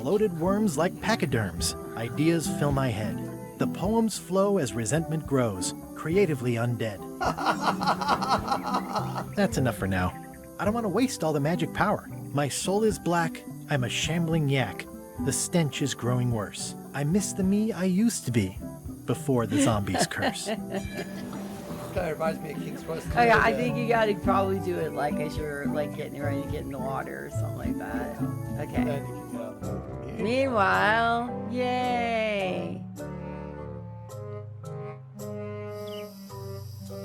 Bloated worms like pachyderms. Ideas fill my head. The poems flow as resentment grows, creatively undead. That's enough for now. I don't want to waste all the magic power. My soul is black. I'm a shambling yak. The stench is growing worse. I miss the me I used to be before the zombies curse. Kind of reminds me of King's Quest. Oh yeah, I think you gotta probably do it like as you're like getting ready to get in the water or something like that. Okay. Then you can get out of the game. Meanwhile, yay!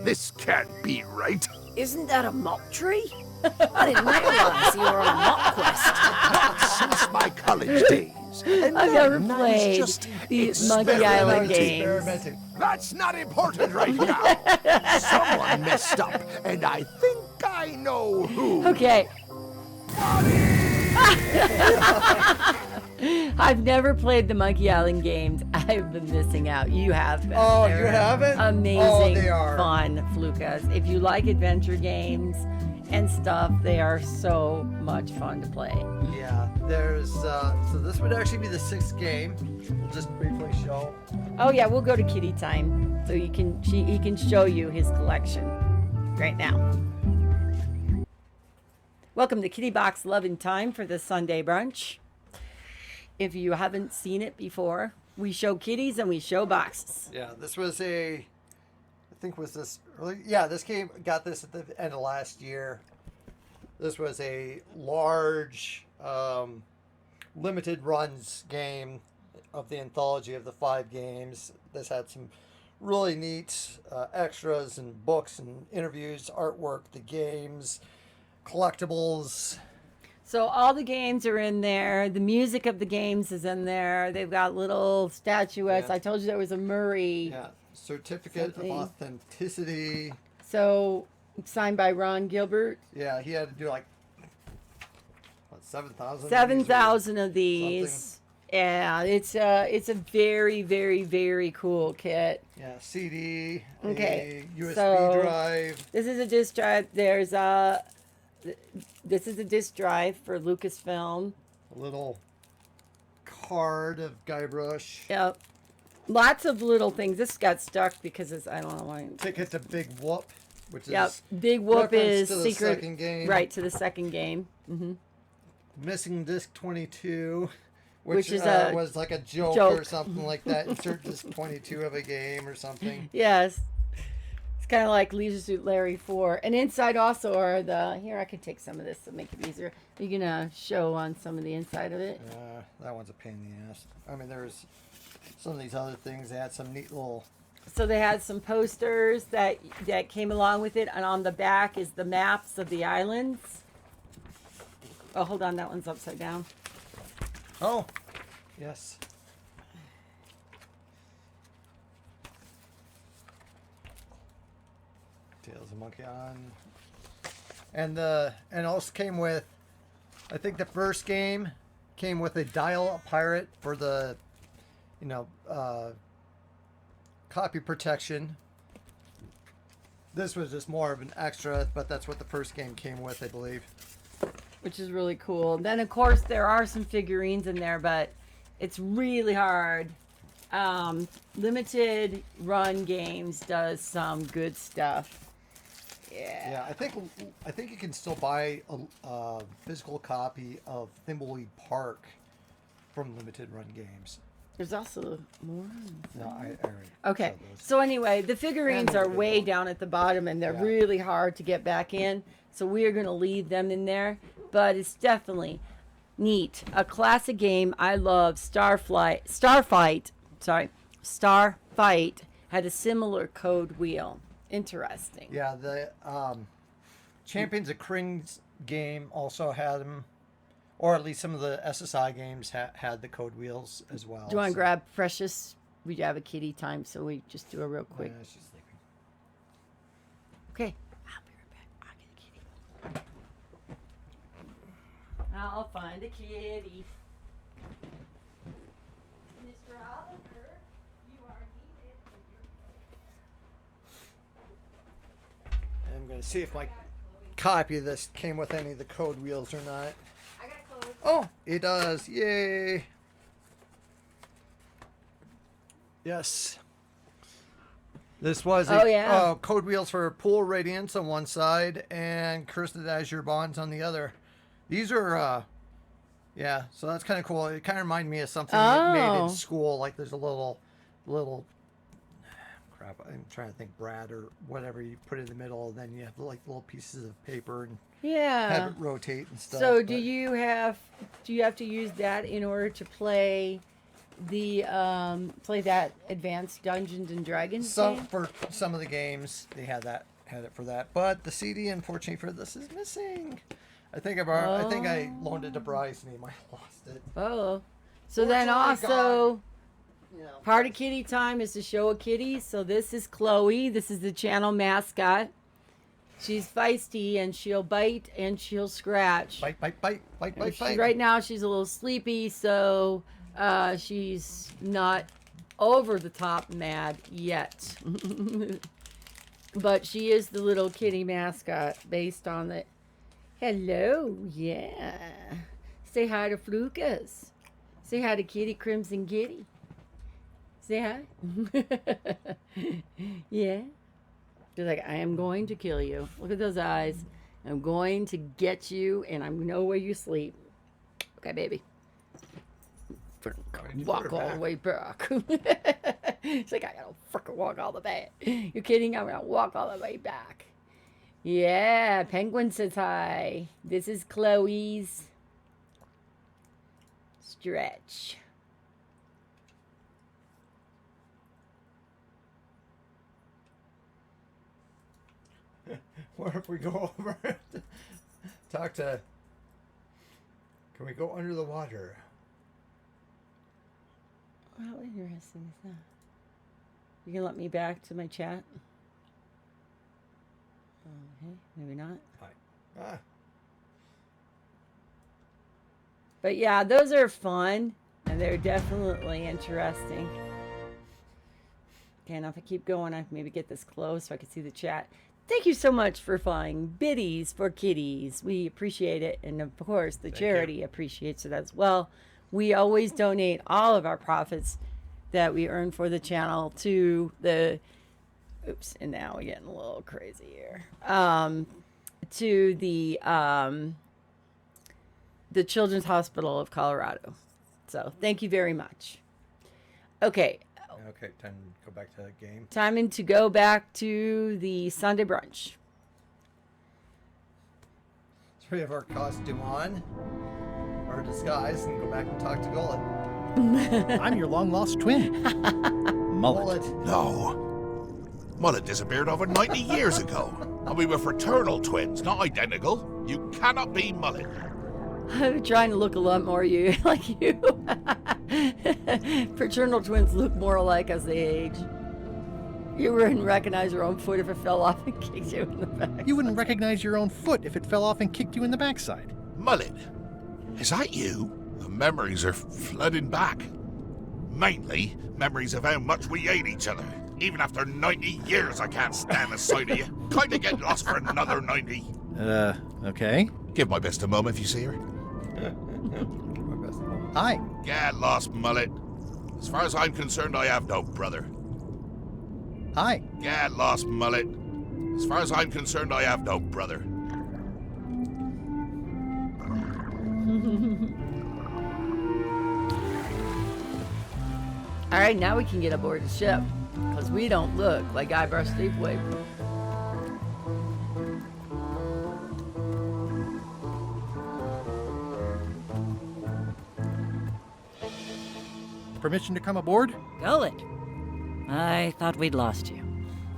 This can't be right. Isn't that a mock tree? I didn't realize you were on a mock quest. Since my college days. And I've never then I was played just the Monkey Island experimenting. games. Experimenting. That's not important right now. Someone messed up, and I think I know who. Okay. I've never played the Monkey Island games. I've been missing out. You have been. Oh, you They're haven't? Amazing, Oh, they are. fun, Flukas. If you like adventure games and stuff, they are so much fun to play. Yeah, there's so this would actually be the 6th game. We'll just briefly show. Oh yeah, we'll go to Kitty time so he can show you his collection right now. Welcome to Kitty Box Loving Time for the Sunday brunch. If you haven't seen it before, we show kitties and we show boxes. Yeah, this was I think was this early. Yeah, this game got this at the end of last year. This was a large, limited runs game of the anthology of the 5 games. This had some really neat extras and books and interviews, artwork, the games, collectibles. So all the games are in there. The music of the games is in there. They've got little statuettes. Yeah. I told you there was a Murray. Yeah, certificate Something. of authenticity. So signed by Ron Gilbert. Yeah, he had to do like what, 7,000? 7,000 of these. Yeah, it's a very, very, very cool kit. Yeah, CD, Okay, a USB so drive. This is a disc drive. This is a disc drive for Lucasfilm. A little card of Guybrush. Yep. Lots of little things. This got stuck because I don't know why. Ticket to Big Whoop, which Yep. is Big Whoop reference is to the secret. second game. Right, to the second game. Mm-hmm. Missing Disc 22, Which is was like a joke or something like that. Insert Disc 22 of a game or something. Yes. It's kind of like Leisure Suit Larry 4. And inside also are here, I can take some of this to make it easier. You can show on some of the inside of it. That one's a pain in the ass. I mean, there's some of these other things. They had some neat little... So they had some posters that came along with it. And on the back is the maps of the islands. Oh, hold on. That one's upside down. Oh, yes. Tales of Monkey Island. And also came with, I think the first game came with a dial-up pirate for the, copy protection. This was just more of an extra, but that's what the first game came with, I believe. Which is really cool. Then, of course, there are some figurines in there, but it's really hard. Limited Run Games does some good stuff. Yeah, I think you can still buy a physical copy of Thimbleweed Park from Limited Run Games. There's also more. No, I already. Okay. So anyway, the figurines are way down at the bottom, and they're really hard to get back in. So we are going to leave them in there, but it's definitely neat. A classic game I love. Starfight had a similar code wheel. Interesting. Yeah, the Champions of Krings game also had them, or at least some of the SSI games had the code wheels as well. Do you want to grab Precious? We have a kitty time, so we just do a real quick. Yeah, she's sleeping. Okay. I'll be right back. I'll get a kitty. I'll find a kitty. Mr. Oliver, you are needed. I'm going to see if my copy of this came with any of the code wheels or not. I got code. Oh, it does. Yay. Yes. This was code wheels for Pool Radiance on one side and Cursed Azure Bonds on the other. These are, so that's kind of cool. It kind of reminded me of something made in school. Like there's a little, crap, I'm trying to think, Brad or whatever. You put it in the middle, and then you have like little pieces of paper and have it rotate and stuff. So do you have to use that in order to play the that Advanced Dungeons and Dragons game? For some of the games they had it for that, but the CD unfortunately for this is missing. I think I loaned it to Bryce and he might have lost it. Oh, so then also part of kitty time is to show a kitty. So this is Chloe. This is the channel mascot. She's feisty and she'll bite and she'll scratch. Bite. Right now she's a little sleepy, so she's not over the top mad yet. But she is the little kitty mascot based on the... Hello, yeah. Say hi to Flukas. Say hi to Kitty Crimson Kitty. Say hi. Yeah. She's like, I am going to kill you. Look at those eyes. I'm going to get you, and I know where you sleep. Okay, baby. Walk all the way back. She's like, I gotta freaking walk all the way. You're kidding? I'm gonna walk all the way back. Yeah, Penguin says hi. This is Chloe's Stretch. What if we go over talk to... Can we go under the water? How interesting is that? You can let me back to my chat? Okay, maybe not. Ah. But yeah, those are fun, and they're definitely interesting. Okay, now if I keep going, I can maybe get this close so I can see the chat. Thank you so much for flying Biddies for Kitties. We appreciate it, and of course, the charity appreciates it as well. We always donate all of our profits that we earn for the channel to the... Oops, and now we're getting a little crazy here. To the Children's Hospital of Colorado. So thank you very much. Okay. Okay, time to go back to the game. Time to go back to the Sunday brunch. So we have our costume on, our disguise, and go back and talk to Gullet. I'm your long-lost twin. Mullet. No. Mullet disappeared over 90 years ago. And we were fraternal twins, not identical. You cannot be Mullet. I'm trying to look a lot more like you. Fraternal twins look more alike as they age. You wouldn't recognize your own foot if it fell off and kicked you in the back. You wouldn't recognize your own foot if it fell off and kicked you in the backside. Mullet, is that you? The memories are flooding back. Mainly, memories of how much we hate each other. Even after 90 years, I can't stand the sight of you. Kinda get lost for another 90. Okay. Give my best a moment if you see her. Hi. Get lost, Mullet. As far as I'm concerned, I have no brother. Hi. Get lost, Mullet. As far as I'm concerned, I have no brother. All right, now we can get aboard the ship because we don't look like Guybrush Threepwood. Permission to come aboard? Gullet. I thought we'd lost you.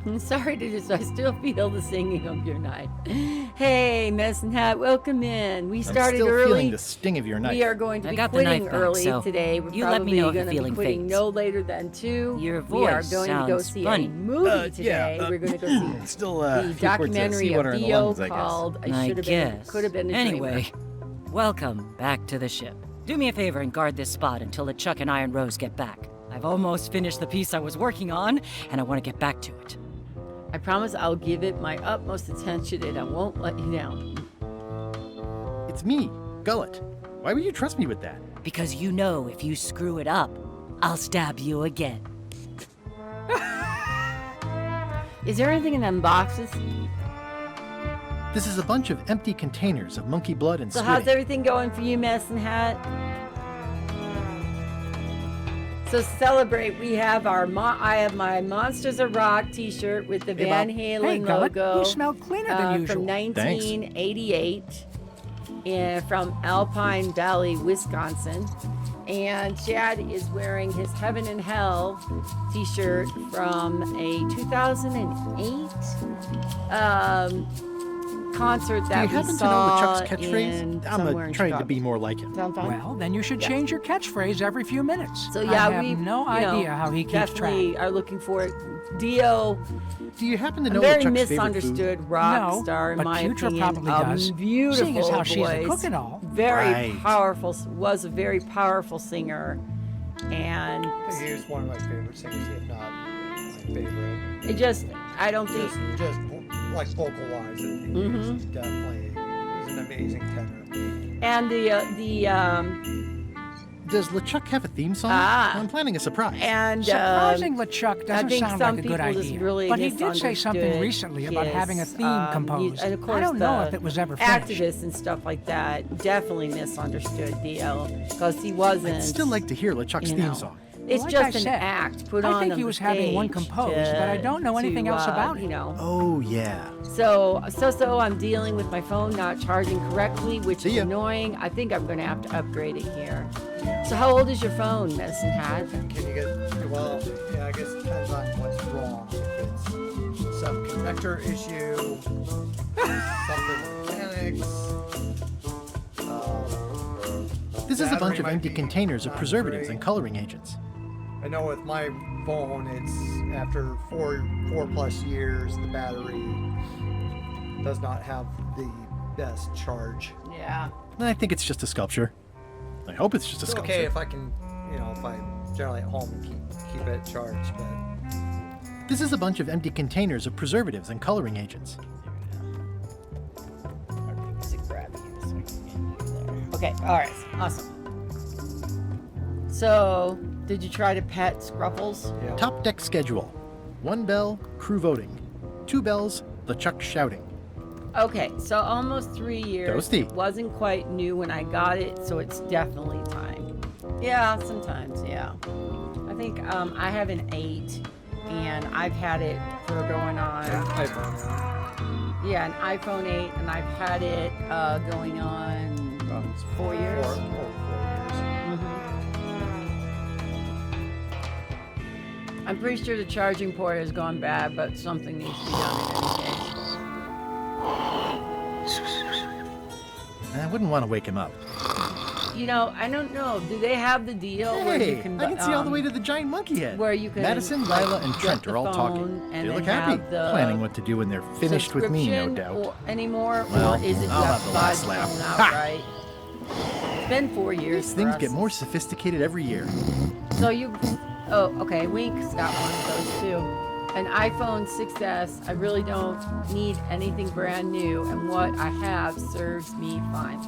I'm sorry to just, I still feel the singing of your knife. Hey, Medicine Hat, welcome in. We started I'm still early. feeling the sting of your knife. We are going to I be got the quitting knife back, early so today. We're you let me know if the going to be feeling quitting fades. no later than 2. Your We are voice going to go sounds see funny. a movie today. We're going to go see Still, the documentary of Theo called I Should Have Been, Could Have Been a Anyway, Dreamer. welcome back to the ship. Do me a favor and guard this spot until LeChuck and Iron Rose get back. I've almost finished the piece I was working on, and I want to get back to it. I promise I'll give it my utmost attention and I won't let you down. It's me, Gullet. Why would you trust me with that? Because you know if you screw it up, I'll stab you again. Is there anything in them boxes? This is a bunch of empty containers of monkey blood and So squid how's ink. everything going for you, Medicine Hat? So celebrate. We have our I have my Monsters of Rock T-shirt with the Hey, Van Bob. Halen Hey, Gullet, logo. you smell cleaner than usual. From 1988, from Alpine Valley, Wisconsin. And Chad is wearing his Heaven and Hell T-shirt from a 2008 concert Do that you we happen to know saw LeChuck's catchphrase? in I'm somewhere in trying to Chicago. be more like him. Sound fine? Well, then you should change your catchphrase every few minutes. So yeah, I have we no you know, idea how he keeps track. definitely are looking for it. Dio, Do you happen to a know very LeChuck's favorite misunderstood food? rock No, star in but my Putra opinion. probably A does, beautiful seeing as how she's a voice, cook and all. very Right. powerful. Was a very powerful singer, and He was one of my favorite singers, if not my favorite. it just I don't think. Just like vocal-wise, he's definitely he's an amazing tenor. And Does LeChuck have a theme song? Ah. I'm planning a surprise. and Surprising LeChuck I doesn't think sound some like a good people just idea. really But he did say something misunderstood recently about his, having a theme composed. And of course, I don't know the if it was ever finished. activists and stuff like that definitely misunderstood Dio because he wasn't. I'd still like to hear LeChuck's you theme know, song. It's Like just I an said, act put on I think on he the was having one stage composed, but I don't know anything else about it. You know. Oh, yeah. So I'm dealing with my phone not charging correctly, which See is ya. annoying. I think I'm going to have to upgrade it here. So how old is your phone, Medicine Hat? Can you get, well, yeah, I guess it depends on what's wrong. If it's some connector issue, something mechanics. This is a bunch battery of might empty be containers of not preservatives great. and coloring agents. I know with my phone, it's after four plus years, the battery does not have the best charge. Yeah. I think it's just a sculpture. I hope it's just a It's sculpture. okay if I can, if I'm generally at home and keep it charged, but This is a bunch of empty containers of preservatives and coloring agents. Okay, all right, awesome. So, did you try to pet Scruffles? yeah. Top deck schedule. 1 bell, crew voting. 2 bells, LeChuck shouting. Okay, so almost 3 years. Toasty. It wasn't quite new when I got it, so it's definitely time. Yeah, sometimes, yeah. I think I have an 8, and I've had it for going on. Yeah, an iPhone 8, and I've had it going on 4 years. 4 years. I'm pretty sure the charging port has gone bad, but something needs to be done in any case. I wouldn't want to wake him up. I don't know. Do they have the deal where you Hey, can? I can see all the way to the giant monkey head. Where you can Madison, Lila, and get Trent the are all talking. phone They and look then happy, have the planning what to do when they're finished with me, no subscription doubt. Anymore, Well, or is it I'll just have the buy last the laugh. phone Ha! outright? It's been 4 years. These for things us. get more sophisticated every year. So you, okay, Wink's got one of those too. An iPhone 6S. I really don't need anything brand new, and what I have serves me fine.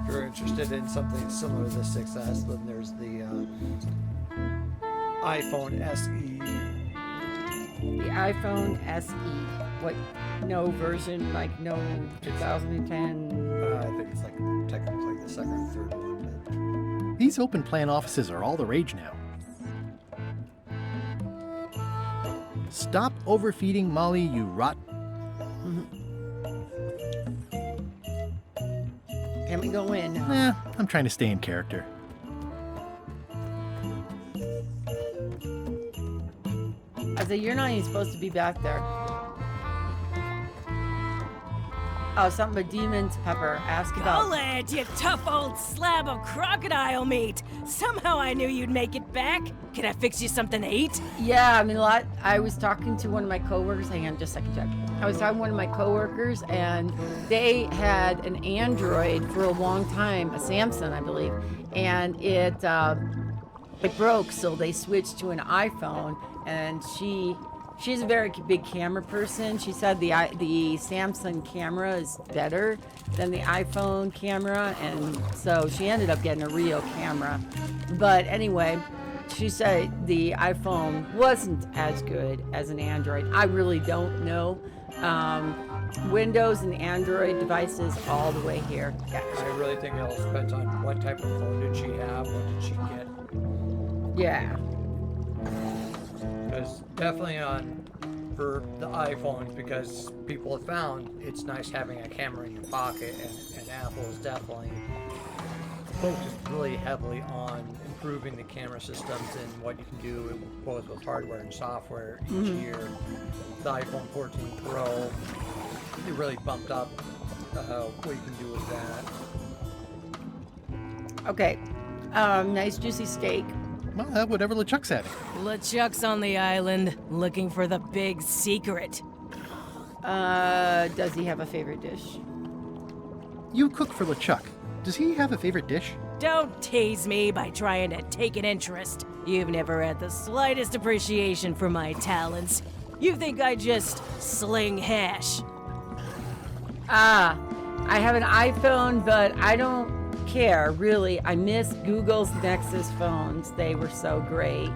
If you're interested in something similar to the 6S, then there's the iPhone SE. The iPhone SE. What? No version, like no 2010. I think it's like technically the second or third one. These open plan offices are all the rage now. Stop overfeeding Molly, you rot. Can we go in now? I'm trying to stay in character. I said, you're not even supposed to be back there. Oh, something but Demon's Pepper. Ask about... Golad, you tough old slab of crocodile meat. Somehow I knew you'd make it back. Can I fix you something to eat? Yeah, I mean, I was talking to one of my coworkers. Hang on just a second, Jack. I was talking to one of my coworkers, and they had an Android for a long time, a Samsung, I believe, and it broke, so they switched to an iPhone, and she's a very big camera person. She said the Samsung camera is better than the iPhone camera, and so she ended up getting a real camera. But anyway, she said the iPhone wasn't as good as an Android. I really don't know. Windows and Android devices all the way here. I really think it all depends on what type of phone did she have, what did she get. Yeah. Because definitely for the iPhones, because people have found it's nice having a camera in your pocket, and Apple is definitely focused really heavily on improving the camera systems and what you can do both with hardware and software each year. The iPhone 14 Pro, it really bumped up what you can do with that. Okay. Nice juicy steak. Well, whatever LeChuck's at. LeChuck's on the island, looking for the big secret. Does he have a favorite dish? You cook for LeChuck. Does he have a favorite dish? Don't tease me by trying to take an interest. You've never had the slightest appreciation for my talents. You think I just sling hash. I have an iPhone, but I don't care, really. I miss Google's Nexus phones. They were so great.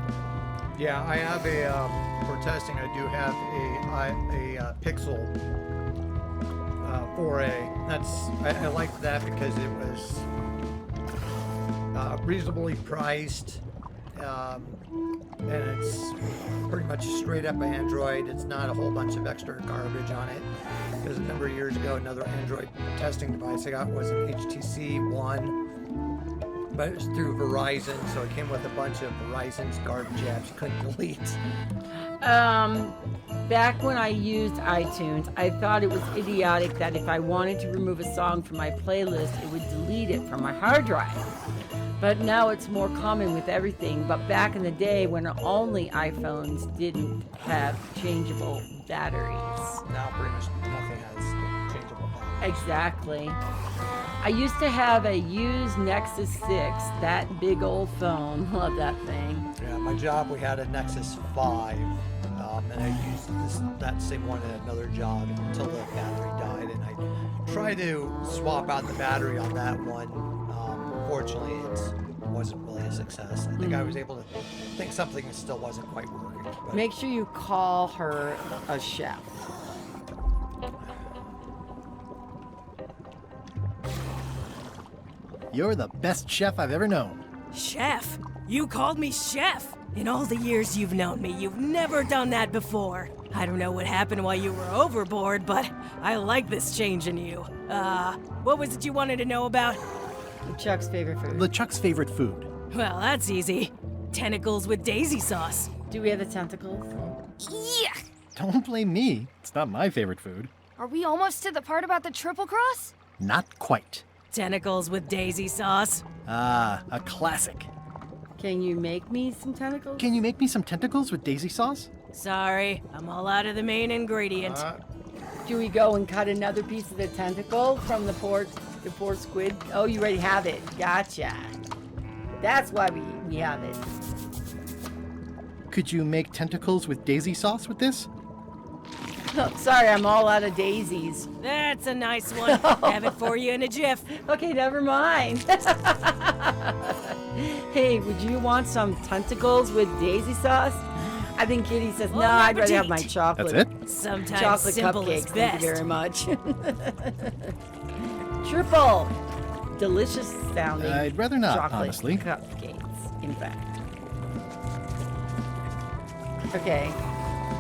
Yeah, I have for testing, I do have a Pixel 4a. I liked that because it was reasonably priced, and it's pretty much straight up Android. It's not a whole bunch of extra garbage on it. Because a number of years ago, another Android testing device I got was an HTC One, but it was through Verizon, so it came with a bunch of Verizon's garbage apps you couldn't delete. Back when I used iTunes, I thought it was idiotic that if I wanted to remove a song from my playlist, it would delete it from my hard drive. But now it's more common with everything. But back in the day when only iPhones didn't have changeable batteries. Now pretty much nothing has changeable batteries. Exactly. I used to have a used Nexus 6, that big old phone. Love that thing. Yeah, my job, we had a Nexus 5, and I used that same one at another job until the battery died, and I tried to swap out the battery on that one. Unfortunately, it wasn't really a success. I think I was able to think something still wasn't quite working. But Make sure you call her a chef. You're the best chef I've ever known. Chef? You called me chef? In all the years you've known me, you've never done that before. I don't know what happened while you were overboard, but I like this change in you. What was it you wanted to know about? Chuck's favorite food. LeChuck's favorite food. Well, that's easy. Tentacles with daisy sauce. Do we have the tentacles? Yeah! Don't blame me. It's not my favorite food. Are we almost to the part about the triple cross? Not quite. Tentacles with daisy sauce. Ah, a classic. Can you make me some tentacles? Can you make me some tentacles with daisy sauce? Sorry, I'm all out of the main ingredient. Do we go and cut another piece of the tentacle from the poor squid? Oh, you already have it. Gotcha. That's why we have it. Could you make tentacles with daisy sauce with this? Oh, sorry, I'm all out of daisies. That's a nice one. Have it for you in a jiff. Okay, never mind. Hey, would you want some tentacles with daisy sauce? I think Kitty says, no, I'd rather have my chocolate. That's it? Sometimes Chocolate simple cupcakes, is thank best. you very much. Triple. Delicious sounding. I'd rather not, chocolate honestly. Cupcakes, in fact. Okay.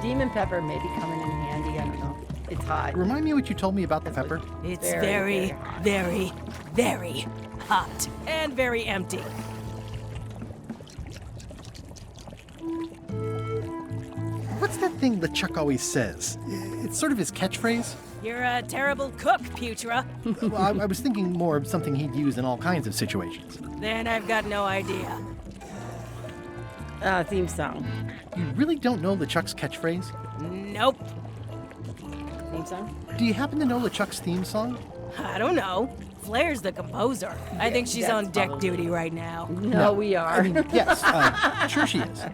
Demon pepper may be coming in handy. I don't know. It's hot. Remind me what you told me about the pepper. It's Very, very, very hot and very empty. What's that thing LeChuck always says? It's sort of his catchphrase. You're a terrible cook, Putra. Well, I was thinking more of something he'd use in all kinds of situations. Then I've got no idea. Theme song. You really don't know LeChuck's catchphrase? Nope. Theme song? Do you happen to know LeChuck's theme song? I don't know. Flair's the composer. I think she's that's on deck probably- duty right now. No, we are. I mean, yes, sure she is.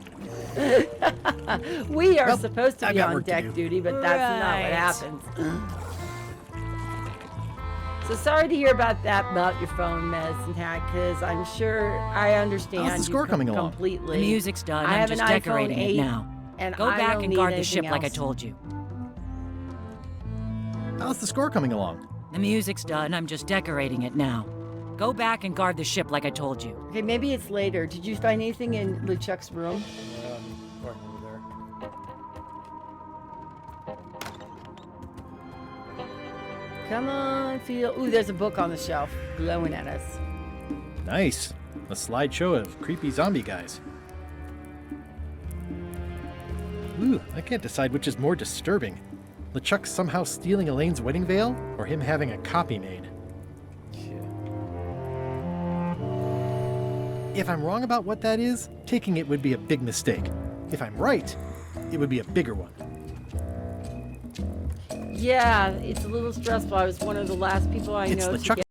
We are Well, supposed to I've be got on work to deck do. duty, but that's not what Right. happens. So sorry to hear about that about your phone, Medicine Hat, because I'm sure I understand. How's the score you coming along? completely. The music's done. I I'm have just an decorating iPhone it 8, now. and Go I back don't and need guard the anything ship like I else. told you. How's the score coming along? The music's done. I'm just decorating it now. Go back and guard the ship like I told you. Okay, maybe it's later. Did you find anything in LeChuck's room? right over there. Come on, feel. Ooh, there's a book on the shelf glowing at us. Nice. A slideshow of creepy zombie guys. Ooh, I can't decide which is more disturbing. LeChuck somehow stealing Elaine's wedding veil, or him having a copy made. If I'm wrong about what that is, taking it would be a big mistake. If I'm right, it would be a bigger one. Yeah, it's a little stressful. I was one of the last people I It's know to LeChuck's get